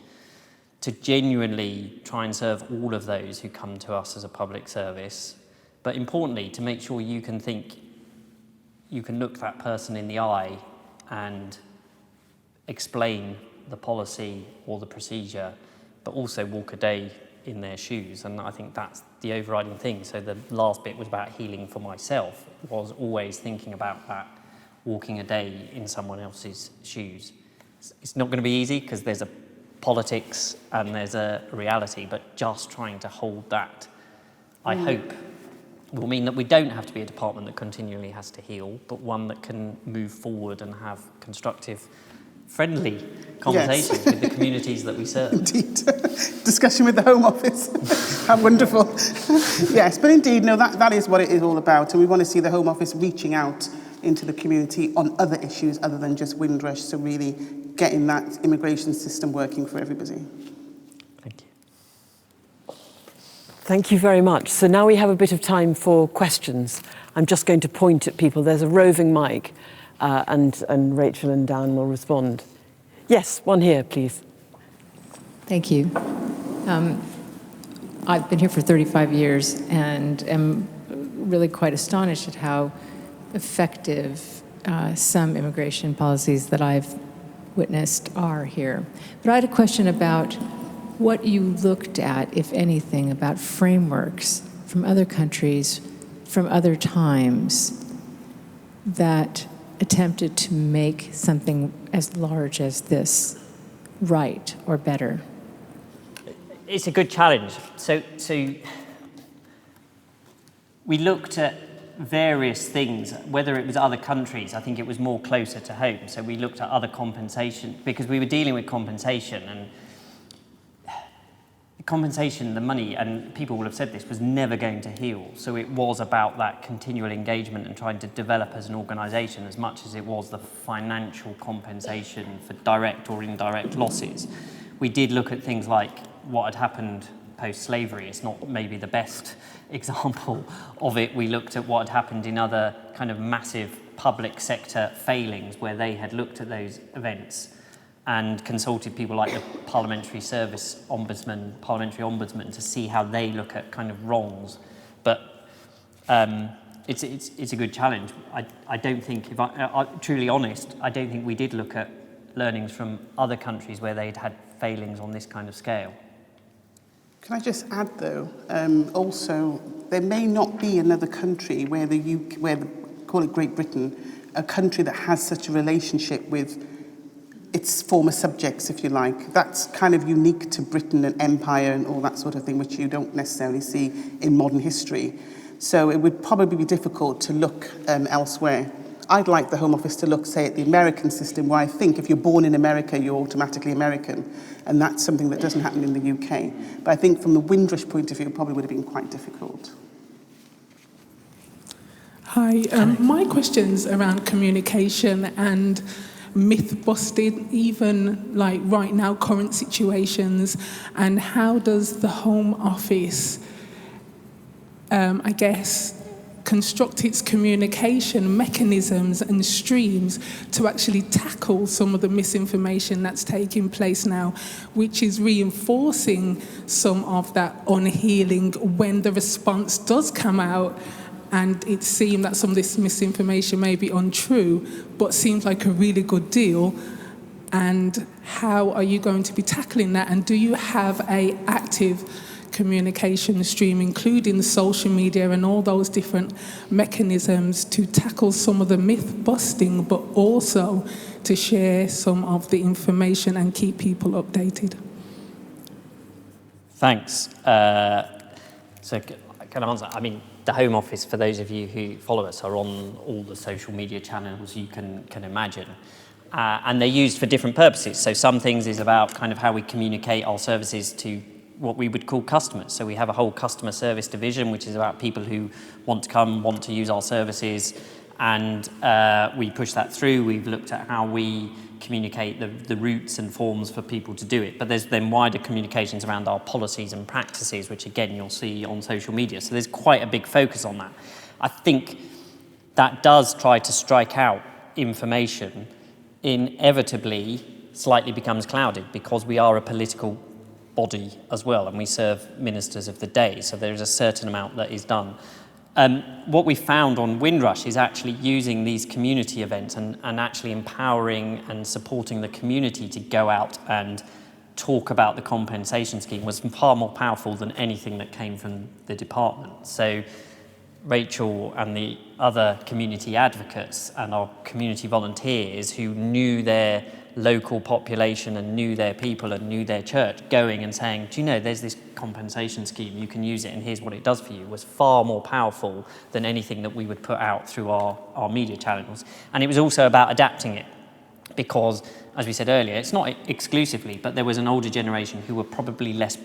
to genuinely try and serve all of those who come to us as a public service. But importantly, to make sure you can look that person in the eye and explain the policy or the procedure, but also walk a day in their shoes. And I think that's the overriding thing. So the last bit was about healing for myself, was always thinking about that, walking a day in someone else's shoes. It's not going to be easy because there's a politics and there's a reality, but just trying to hold that, I hope, will mean that we don't have to be a department that continually has to heal, but one that can move forward and have constructive, friendly conversations with the communities that we serve. Indeed. Discussion with the Home Office. How wonderful. Yes, but indeed, no, that is what it is all about. And we want to see the Home Office reaching out into the community on other issues other than just Windrush, so really getting that immigration system working for everybody. Thank you. Thank you very much. So now we have a bit of time for questions. I'm just going to point at people. There's a roving mic, and Rachel and Dan will respond. Yes, one here, please. Thank you. I've been here for 35 years and am really quite astonished at how effective some immigration policies that I've witnessed are here. But I had a question about what you looked at, if anything, about frameworks from other countries, from other times, that attempted to make something as large as this right or better. It's a good challenge. So we looked at various things, whether it was other countries. I think it was more closer to home. So we looked at other compensation, because we were dealing with compensation, and the compensation, the money, and people will have said this, was never going to heal. So it was about that continual engagement and trying to develop as an organisation as much as it was the financial compensation for direct or indirect losses. We did look at things like what had happened post-slavery. It's not maybe the best example of it. We looked at what had happened in other kind of massive public sector failings where they had looked at those events and consulted people like the parliamentary ombudsman to see how they look at kind of wrongs. But it's a good challenge. I don't think, if I'm truly honest, I don't think we did look at learnings from other countries where they'd had failings on this kind of scale. Can I just add, though, also, there may not be another country where call it Great Britain, a country that has such a relationship with its former subjects, if you like. That's kind of unique to Britain and empire and all that sort of thing, which you don't necessarily see in modern history. So it would probably be difficult to look elsewhere. I'd like the Home Office to look, say, at the American system, where I think if you're born in America, you're automatically American, and that's something that doesn't happen in the UK. But I think from the Windrush point of view, it probably would have been quite difficult. Hi, my question's around communication and myth busting, even like right now, current situations, and how does the Home Office, I guess, construct its communication mechanisms and streams to actually tackle some of the misinformation that's taking place now, which is reinforcing some of that unhealing when the response does come out and it seems that some of this misinformation may be untrue, but seems like a really good deal. And how are you going to be tackling that? And do you have an active communication stream, including social media and all those different mechanisms to tackle some of the myth busting, but also to share some of the information and keep people updated? Thanks. So can I answer? I mean, the Home Office, for those of you who follow us, are on all the social media channels you can imagine. And they're used for different purposes. So some things is about kind of how we communicate our services to what we would call customers. So we have a whole customer service division, which is about people who want to come, want to use our services, and we push that through. We've looked at how we communicate the routes and forms for people to do it. But there's then wider communications around our policies and practices, which again you'll see on social media. So there's quite a big focus on that. I think that does try to strike out information, inevitably slightly becomes clouded because we are a political body as well, and we serve ministers of the day, so there is a certain amount that is done. What we found on Windrush is actually using these community events and actually empowering and supporting the community to go out and talk about the compensation scheme was far more powerful than anything that came from the department. So Rachel and the other community advocates and our community volunteers who knew their local population and knew their people and knew their church going and saying, do you know, there's this compensation scheme, you can use it and here's what it does for you, was far more powerful than anything that we would put out through our media channels. And it was also about adapting it because, as we said earlier, it's not exclusively, but there was an older generation who were probably less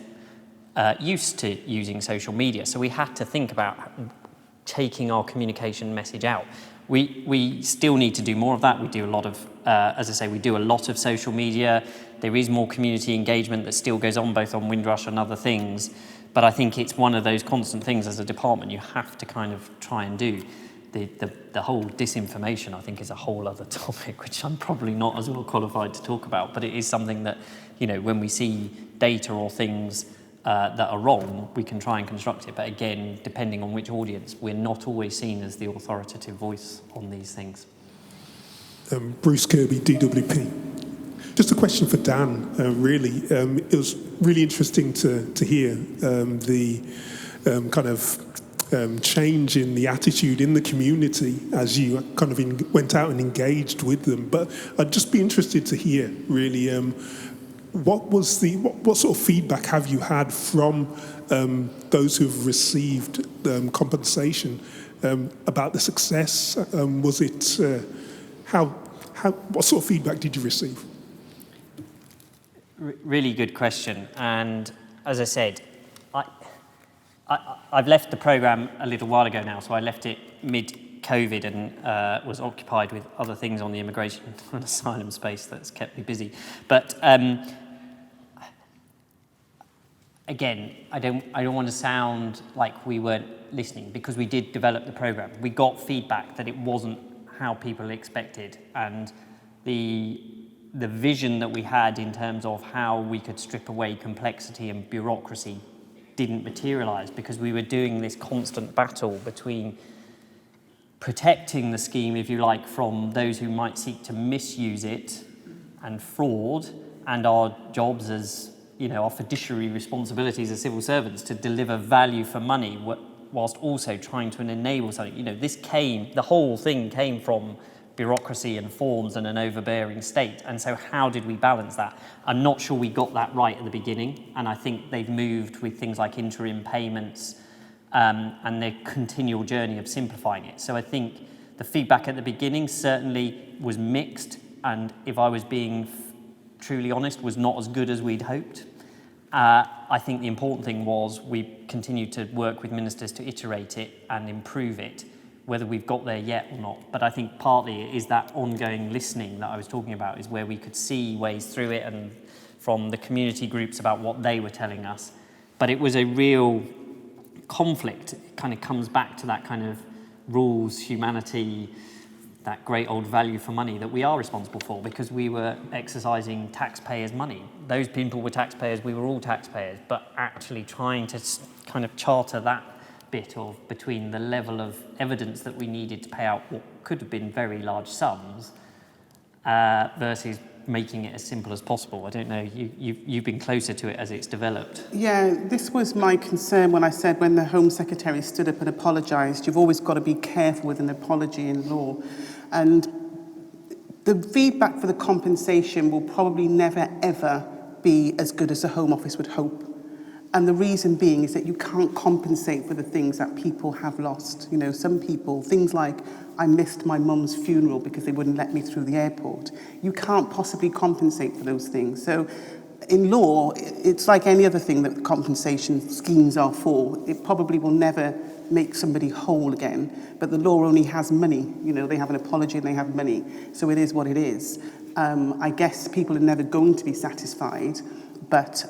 used to using social media. So we had to think about taking our communication message out. We still need to do more of that. We do a lot of, as I say, we do a lot of social media. There is more community engagement that still goes on, both on Windrush and other things. But I think it's one of those constant things as a department you have to kind of try and do. The whole disinformation, I think, is a whole other topic, which I'm probably not as well qualified to talk about. But it is something that, you know, when we see data or things that are wrong, we can try and construct it. But again, depending on which audience, we're not always seen as the authoritative voice on these things. Bruce Kirby, DWP. Just a question for Dan, really. It was really interesting to hear the kind of change in the attitude in the community as you kind of went out and engaged with them. But I'd just be interested to hear, really, what sort of feedback have you had from those who've received compensation about the success? Was it what sort of feedback did you receive? Really good question. And as I said, I've left the programme a little while ago now, so I left it mid-COVID and was occupied with other things on the immigration and asylum space that's kept me busy. But again, I don't want to sound like we weren't listening, because we did develop the programme. We got feedback that it wasn't how people expected, and the vision that we had in terms of how we could strip away complexity and bureaucracy didn't materialise, because we were doing this constant battle between protecting the scheme, if you like, from those who might seek to misuse it and fraud, and our jobs as, our fiduciary responsibilities as civil servants to deliver value for money, whilst also trying to enable something. The whole thing came from bureaucracy and forms and an overbearing state. And so how did we balance that? I'm not sure we got that right at the beginning, and I think they've moved with things like interim payments and their continual journey of simplifying it. So I think the feedback at the beginning certainly was mixed, and if I was being truly honest, was not as good as we'd hoped. I think the important thing was we continued to work with ministers to iterate it and improve it, whether we've got there yet or not. But I think partly it is that ongoing listening that I was talking about, is where we could see ways through it, and from the community groups about what they were telling us. But it was a real conflict. It kind of comes back to that kind of rules, humanity, that great old value for money that we are responsible for, because we were exercising taxpayers' money. Those people were taxpayers, we were all taxpayers, but actually trying to kind of charter that bit of between the level of evidence that we needed to pay out what could have been very large sums versus making it as simple as possible. I don't know, you've been closer to it as it's developed. Yeah, this was my concern when I said, when the Home Secretary stood up and apologised, you've always got to be careful with an apology in law. And the feedback for the compensation will probably never, ever be as good as the Home Office would hope. And the reason being is that you can't compensate for the things that people have lost. Some people, things like, I missed my mum's funeral because they wouldn't let me through the airport. You can't possibly compensate for those things. So in law, it's like any other thing that compensation schemes are for. It probably will never make somebody whole again, but the law only has money. They have an apology and they have money. So it is what it is. I guess people are never going to be satisfied, but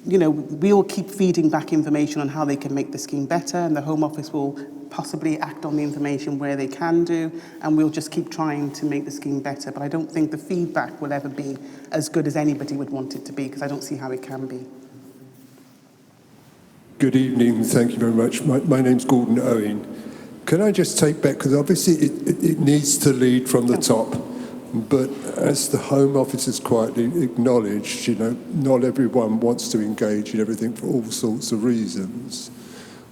we all keep feeding back information on how they can make the scheme better, and the Home Office will possibly act on the information where they can do, and we'll just keep trying to make the scheme better. But I don't think the feedback will ever be as good as anybody would want it to be, because I don't see how it can be. Good evening, thank you very much. My name's Gordon Owen. Can I just take back, because obviously it needs to lead from the top, but as the Home Office has quietly acknowledged, not everyone wants to engage in everything for all sorts of reasons.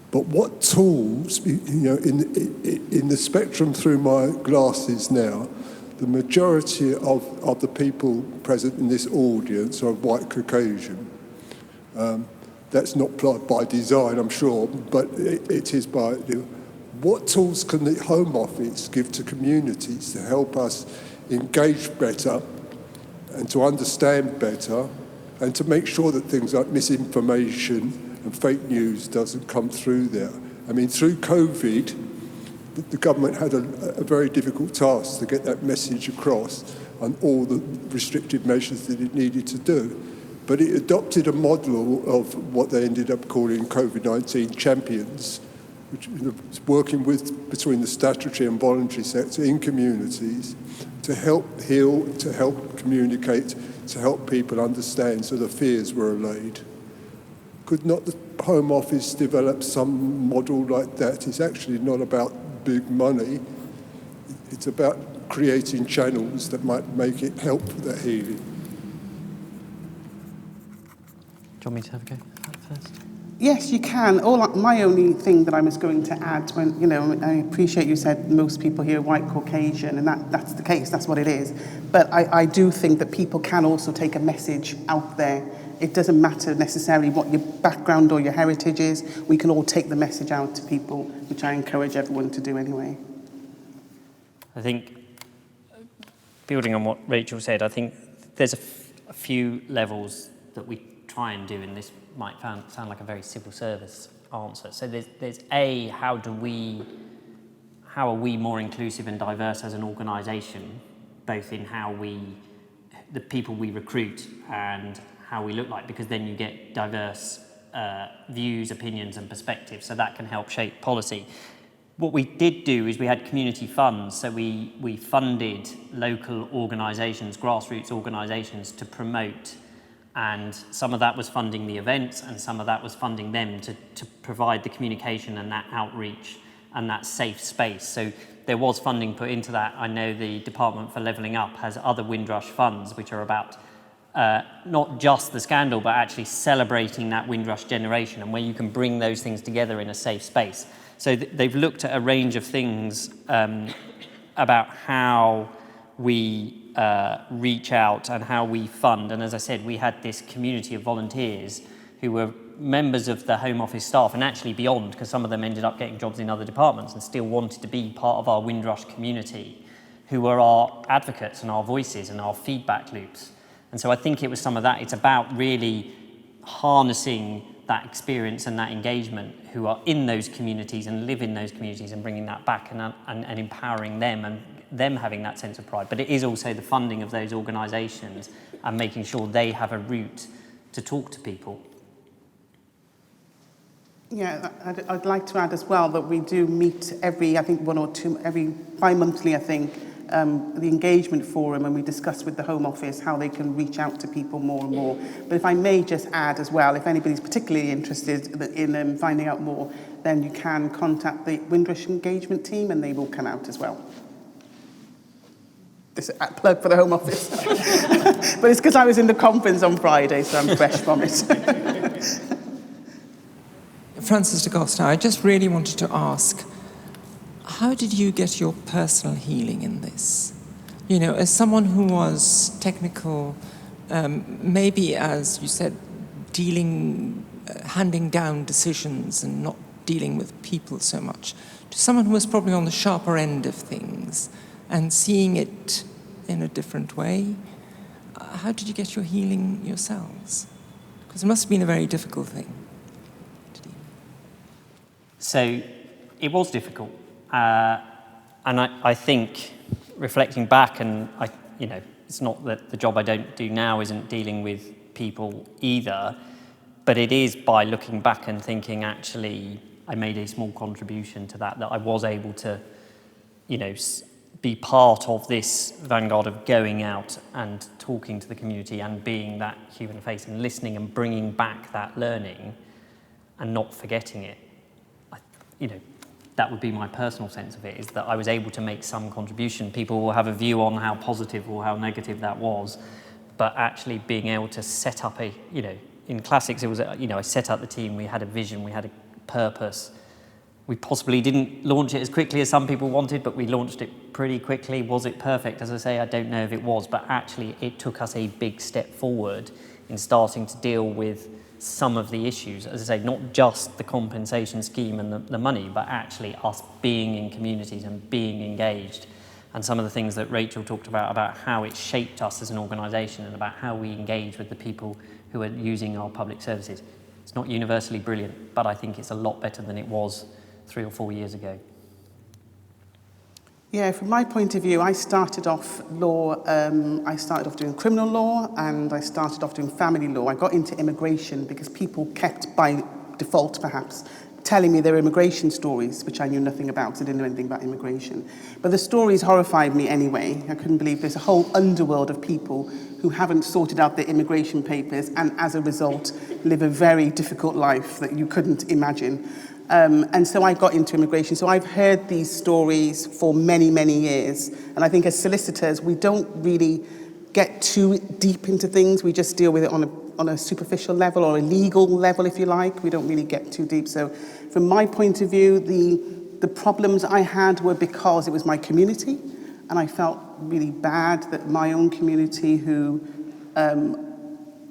But what tools, in the spectrum through my glasses now, the majority of the people present in this audience are white Caucasian. That's not by design, I'm sure, but it is by... What tools can the Home Office give to communities to help us engage better and to understand better and to make sure that things like misinformation and fake news doesn't come through there? I mean, through COVID, the government had a very difficult task to get that message across on all the restrictive measures that it needed to do. But it adopted a model of what they ended up calling COVID-19 champions, which is working between the statutory and voluntary sector in communities to help heal, to help communicate, to help people understand so the fears were allayed. Could not the Home Office develop some model like that? It's actually not about big money. It's about creating channels that might make it help the healing. Do you want me to have a go at that first? Yes, you can. My only thing that I was going to add, when I appreciate you said most people here are white Caucasian, and that's the case. That's what it is. But I do think that people can also take a message out there. It doesn't matter necessarily what your background or your heritage is. We can all take the message out to people, which I encourage everyone to do anyway. I think, building on what Rachel said, I think there's a few levels that we try and do, and this might sound like a very civil service answer. So there's how are we more inclusive and diverse as an organisation, both in the people we recruit and how we look like, because then you get diverse views, opinions and perspectives, so that can help shape policy. What we did do is we had community funds, so we funded local organisations, grassroots organisations to promote, and some of that was funding the events and some of that was funding them to provide the communication and that outreach and that safe space. So there was funding put into that. I know the Department for Levelling Up has other Windrush funds which are about not just the scandal but actually celebrating that Windrush generation and where you can bring those things together in a safe space. So they've looked at a range of things about how we reach out and how we fund. And as I said, we had this community of volunteers who were members of the Home Office staff and actually beyond, because some of them ended up getting jobs in other departments and still wanted to be part of our Windrush community, who were our advocates and our voices and our feedback loops. And so I think it was some of that. It's about really harnessing that experience and that engagement, who are in those communities and live in those communities, and bringing that back and empowering them and them having that sense of pride. But it is also the funding of those organisations and making sure they have a route to talk to people. Yeah, I'd like to add as well that we do meet every bi-monthly, I think, the engagement forum, and we discuss with the Home Office how they can reach out to people more and more. But if I may just add as well, if anybody's particularly interested in finding out more, then you can contact the Windrush engagement team and they will come out as well. This is a plug for the Home Office. But it's because I was in the conference on Friday, so I'm fresh from it. Francis de Costa, I just really wanted to ask, how did you get your personal healing in this? You know, as someone who was technical, maybe, as you said, handing down decisions and not dealing with people so much, to someone who was probably on the sharper end of things and seeing it in a different way, how did you get your healing yourselves? Because it must have been a very difficult thing. So it was difficult. And I think, reflecting back, and it's not that the job I don't do now isn't dealing with people either, but it is by looking back and thinking, actually, I made a small contribution to that I was able to, be part of this vanguard of going out and talking to the community and being that human face and listening and bringing back that learning and not forgetting it. That would be my personal sense of it, is that I was able to make some contribution. People will have a view on how positive or how negative that was, but actually being able to set up in classics, it was, I set up the team, we had a vision, we had a purpose. We possibly didn't launch it as quickly as some people wanted, but we launched it pretty quickly. Was it perfect? As I say, I don't know if it was, but actually it took us a big step forward in starting to deal with some of the issues. As I say, not just the compensation scheme and the money, but actually us being in communities and being engaged. And some of the things that Rachel talked about how it shaped us as an organisation and about how we engage with the people who are using our public services. It's not universally brilliant, but I think it's a lot better than it was 3 or 4 years ago. Yeah, from my point of view, I started off law, I started off doing criminal law, and I started off doing family law. I got into immigration because people kept, by default perhaps, telling me their immigration stories, which I knew nothing about, because I didn't know anything about immigration. But the stories horrified me anyway. I couldn't believe there's a whole underworld of people who haven't sorted out their immigration papers and as a result live a very difficult life that you couldn't imagine. And so I got into immigration. So I've heard these stories for many, many years. And I think as solicitors, we don't really get too deep into things. We just deal with it on a superficial level or a legal level, if you like. We don't really get too deep. So from my point of view, the problems I had were because it was my community. And I felt really bad that my own community, who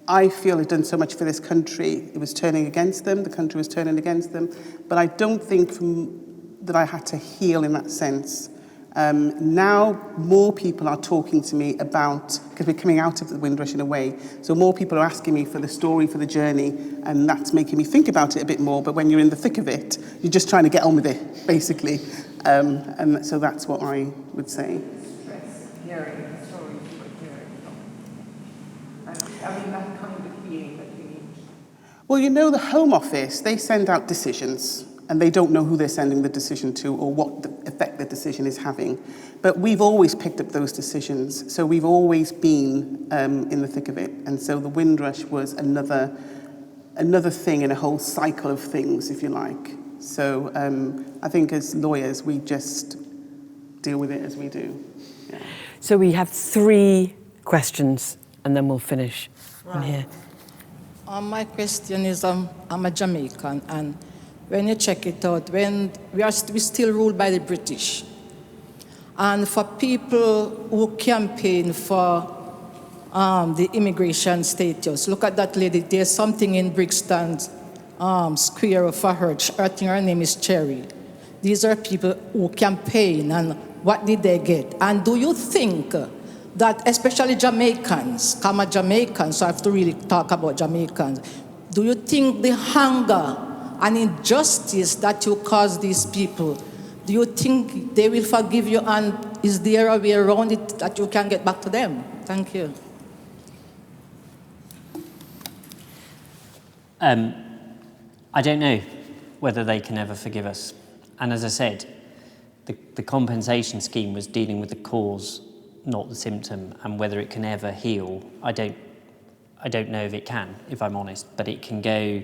I feel had done so much for this country, it was turning against them. The country was turning against them. But I don't think that I had to heal in that sense. Now more people are talking to me about, because we're coming out of the Windrush in a way, so more people are asking me for the story, for the journey, and that's making me think about it a bit more. But when you're in the thick of it, you're just trying to get on with it, basically. And so that's what I would say. Well, you know, the Home Office, they send out decisions, and they don't know who they're sending the decision to or what the effect the decision is having. But we've always picked up those decisions, so we've always been in the thick of it. And so the Windrush was another thing in a whole cycle of things, if you like. So I think as lawyers, we just deal with it as we do. Yeah. So we have 3 questions, and then we'll finish in here. My question is, I'm a Jamaican, and when you check it out, when we still ruled by the British, and for people who campaign for the immigration status, look at that lady. There's something in Brixton Square for her. I think her name is Cherry. These are people who campaign, and what did they get? And do you think that, especially Jamaicans, I'm a Jamaican, so I have to really talk about Jamaicans, do you think the hunger and injustice that you cause these people, do you think they will forgive you, and is there a way around it that you can get back to them? Thank you. I don't know whether they can ever forgive us. And as I said, the compensation scheme was dealing with the cause, not the symptom, and whether it can ever heal, I don't know if it can, if I'm honest, but it can go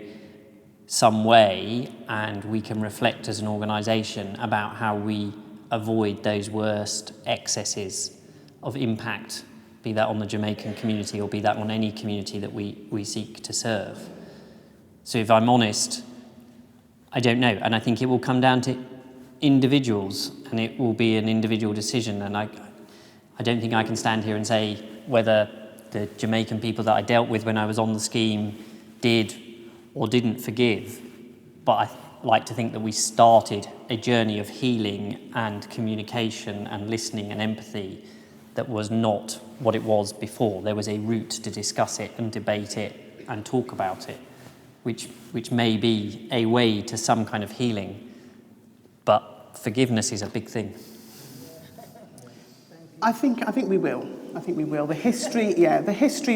some way, and we can reflect as an organisation about how we avoid those worst excesses of impact, be that on the Jamaican community or be that on any community that we seek to serve. So if I'm honest, I don't know, and I think it will come down to individuals, and it will be an individual decision, and I don't think I can stand here and say whether the Jamaican people that I dealt with when I was on the scheme did or didn't forgive, but I like to think that we started a journey of healing and communication and listening and empathy that was not what it was before. There was a route to discuss it and debate it and talk about it, which may be a way to some kind of healing, but forgiveness is a big thing. I think we will. I think we will. The history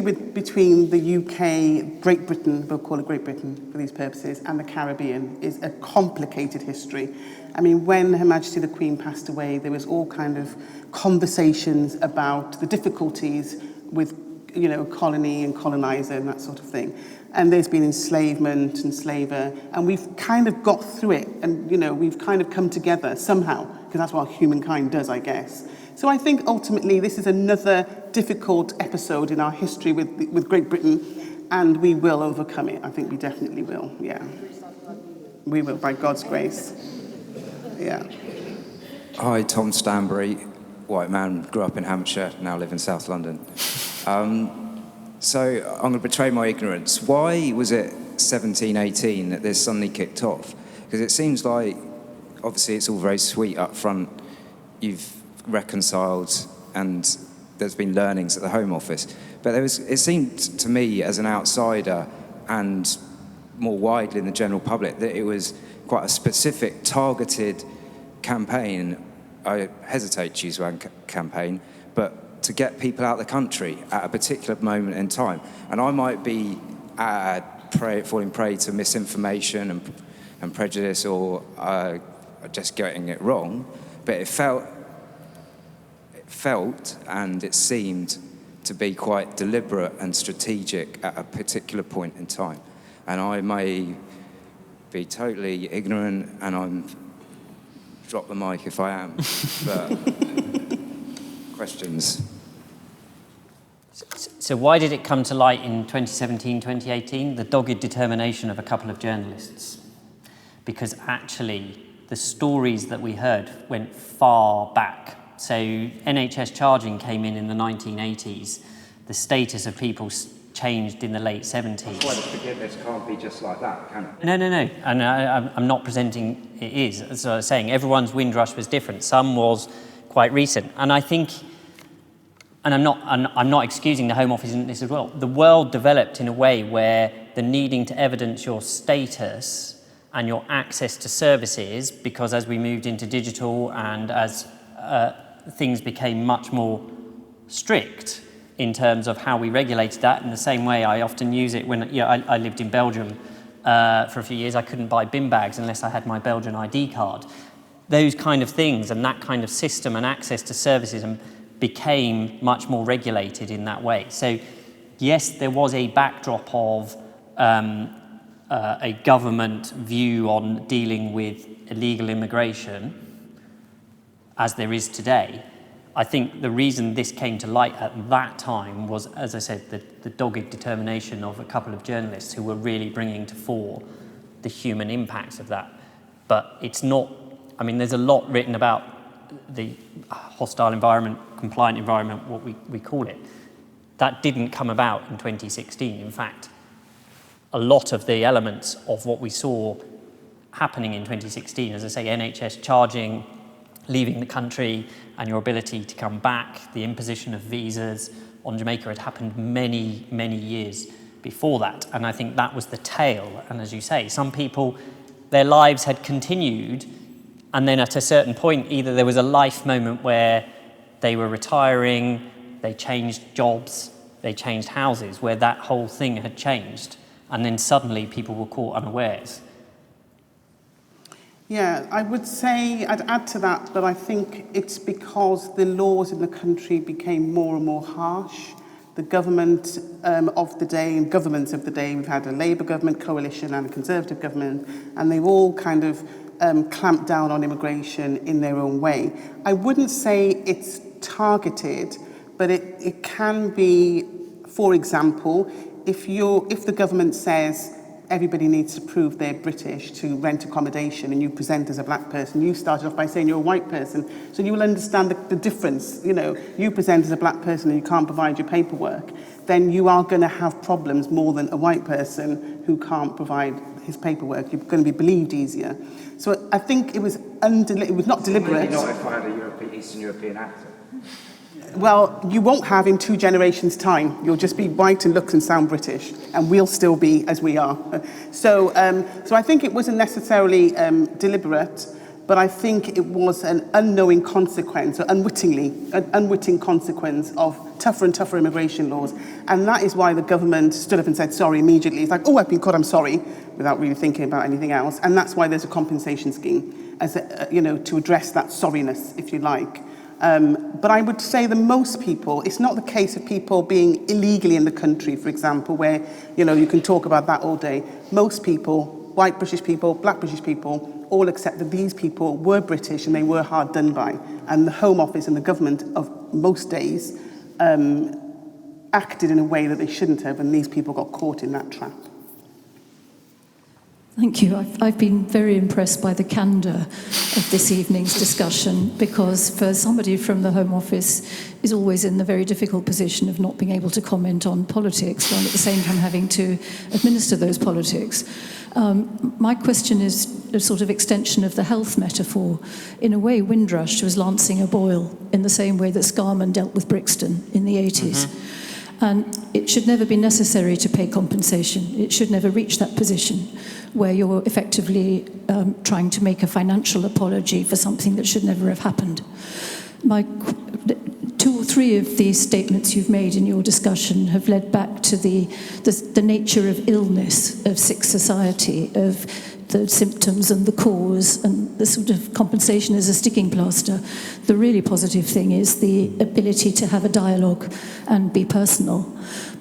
between the UK, Great Britain, we'll call it Great Britain for these purposes, and the Caribbean is a complicated history. I mean, when Her Majesty the Queen passed away, there was all kind of conversations about the difficulties with, you know, colony and colonizer and that sort of thing. And there's been enslavement and slaver, and we've kind of got through it, and, you know, we've kind of come together somehow, because that's what humankind does, I guess. So I think ultimately this is another difficult episode in our history with Great Britain, and we will overcome it. I think we definitely will, yeah. We will, by God's grace. Yeah. Hi, Tom Stanbury, white man, grew up in Hampshire, now live in South London. So I'm going to betray my ignorance. Why was it 1718 that this suddenly kicked off? Because it seems like, obviously it's all very sweet up front. You've reconciled and there's been learnings at the Home Office. But it seemed to me as an outsider and more widely in the general public that it was quite a specific, targeted campaign. I hesitate to use the word campaign, but to get people out of the country at a particular moment in time. And I might be falling prey to misinformation and prejudice or just getting it wrong, but it felt and it seemed to be quite deliberate and strategic at a particular point in time. And I may be totally ignorant, and I'm drop the mic if I am. But questions. So why did it come to light in 2017, 2018? The dogged determination of a couple of journalists. Because actually, the stories that we heard went far back. So NHS charging came in the 1980s. The status of people changed in the late 70s. That's why the forgiveness can't be just like that, can it? No. And I'm not presenting it is. As I was saying, everyone's Windrush was different. Some was quite recent. And I think, and I'm not excusing the Home Office in this as well, the world developed in a way where the needing to evidence your status and your access to services, because as we moved into digital and as things became much more strict in terms of how we regulated that, in the same way I often use it when I lived in Belgium for a few years. I couldn't buy bin bags unless I had my Belgian ID card. Those kind of things and that kind of system and access to services became much more regulated in that way. So yes, there was a backdrop of a government view on dealing with illegal immigration, as there is today. I think the reason this came to light at that time was, as I said, the dogged determination of a couple of journalists who were really bringing to fore the human impacts of that. But it's not, I mean, there's a lot written about the hostile environment, compliant environment, what we call it. That didn't come about in 2016. In fact, a lot of the elements of what we saw happening in 2016, as I say, NHS charging, leaving the country and your ability to come back, the imposition of visas on Jamaica had happened many, many years before that. And I think that was the tail. And as you say, some people, their lives had continued, and then at a certain point, either there was a life moment where they were retiring, they changed jobs, they changed houses, where that whole thing had changed. And then suddenly people were caught unawares. Yeah, I would say, I'd add to that I think it's because the laws in the country became more and more harsh. The government of the day and governments of the day, we've had a Labour government coalition and a Conservative government, and they've all kind of clamped down on immigration in their own way. I wouldn't say it's targeted, but it can be, for example, if the government says everybody needs to prove they're British to rent accommodation, and you present as a black person, you started off by saying you're a white person, so you will understand the difference. You present as a black person and you can't provide your paperwork, then you are going to have problems more than a white person who can't provide his paperwork. You're going to be believed easier. So I think it was not deliberate. Maybe not if I had a Eastern European accent. Well, you won't have in 2 generations' time. You'll just be white and look and sound British, and we'll still be as we are. So I think it wasn't necessarily deliberate, but I think it was an unknowing consequence, or an unwitting consequence of tougher and tougher immigration laws. And that is why the government stood up and said sorry immediately. It's like, oh, I've been caught, I'm sorry, without really thinking about anything else. And that's why there's a compensation scheme, to address that sorriness, if you like. But I would say that most people, it's not the case of people being illegally in the country, for example, where, you can talk about that all day. Most people, white British people, black British people, all accept that these people were British and they were hard done by. And the Home Office and the government of most days acted in a way that they shouldn't have, and these people got caught in that trap. Thank you. I've been very impressed by the candour of this evening's discussion, because for somebody from the Home Office is always in the very difficult position of not being able to comment on politics while at the same time having to administer those politics. My question is a sort of extension of the health metaphor. In a way, Windrush was lancing a boil in the same way that Scarman dealt with Brixton in the 80s. Mm-hmm. And it should never be necessary to pay compensation. It should never reach that position where you're effectively trying to make a financial apology for something that should never have happened. 2 or 3 of these statements you've made in your discussion have led back to the nature of illness, of sick society, of the symptoms and the cause and the sort of compensation as a sticking plaster. The really positive thing is the ability to have a dialogue and be personal.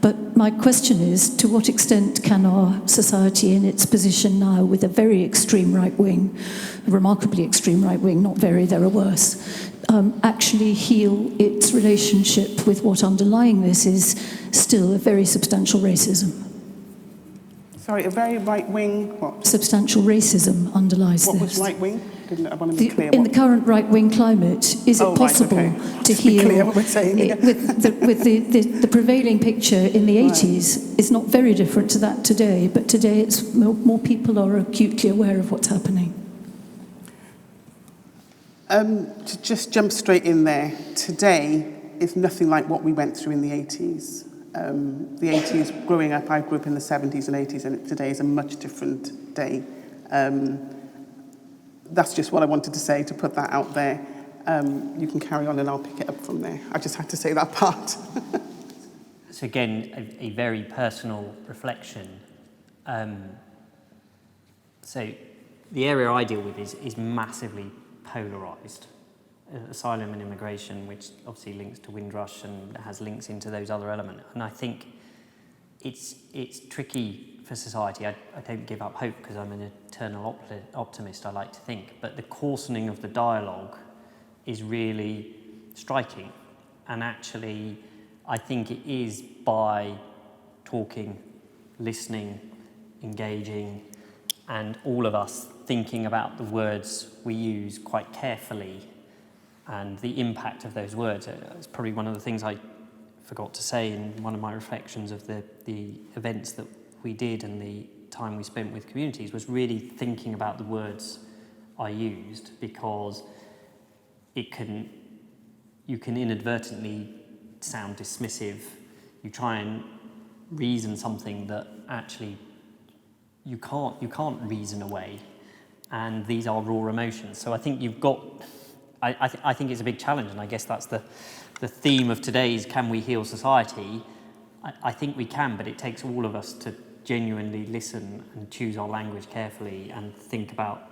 But my question is, to what extent can our society in its position now with a very extreme right wing, a remarkably extreme right wing, not very, there are worse, actually heal its relationship with what underlying this is still a very substantial racism? Sorry, a very right-wing what? Substantial racism underlies What this. was right-wing? I want to be clear. In the current right-wing climate, is it possible to heal clear what we're saying here. with the prevailing picture in the 80s is not very different to that today, but today it's more people are acutely aware of what's happening. To just jump straight in there, today is nothing like what we went through in the 80s. The 80s, growing up, I grew up in the 70s and 80s, and today is a much different day. That's just what I wanted to say, to put that out there. You can carry on and I'll pick it up from there. I just had to say that part. So again, a very personal reflection. So the area I deal with is massively polarised. Asylum and immigration, which obviously links to Windrush and has links into those other elements. And I think it's tricky for society. I don't give up hope because I'm an eternal optimist, I like to think. But the coarsening of the dialogue is really striking. And actually, I think it is by talking, listening, engaging, and all of us thinking about the words we use quite carefully and the impact of those words. It's probably one of the things I forgot to say in one of my reflections of the events that we did and the time we spent with communities, was really thinking about the words I used, because you can inadvertently sound dismissive. You try and reason something that actually you can't reason away, and these are raw emotions. So I think you've got, I think it's a big challenge, and I guess that's the theme of today's Can We Heal Society? I think we can, but it takes all of us to genuinely listen and choose our language carefully and think about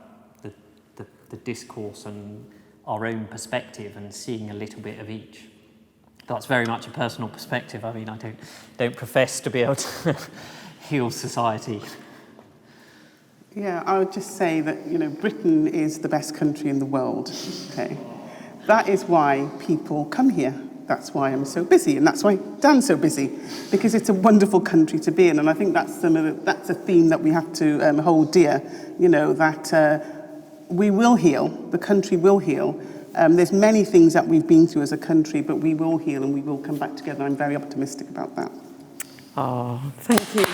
the discourse and our own perspective and seeing a little bit of each. That's very much a personal perspective. I mean, I don't profess to be able to heal society. Yeah, I would just say that, Britain is the best country in the world, okay? That is why people come here. That's why I'm so busy, and that's why Dan's so busy, because it's a wonderful country to be in, and I think that's a theme that we have to hold dear, that we will heal, the country will heal. There's many things that we've been through as a country, but we will heal and we will come back together. I'm very optimistic about that. Oh, thank you.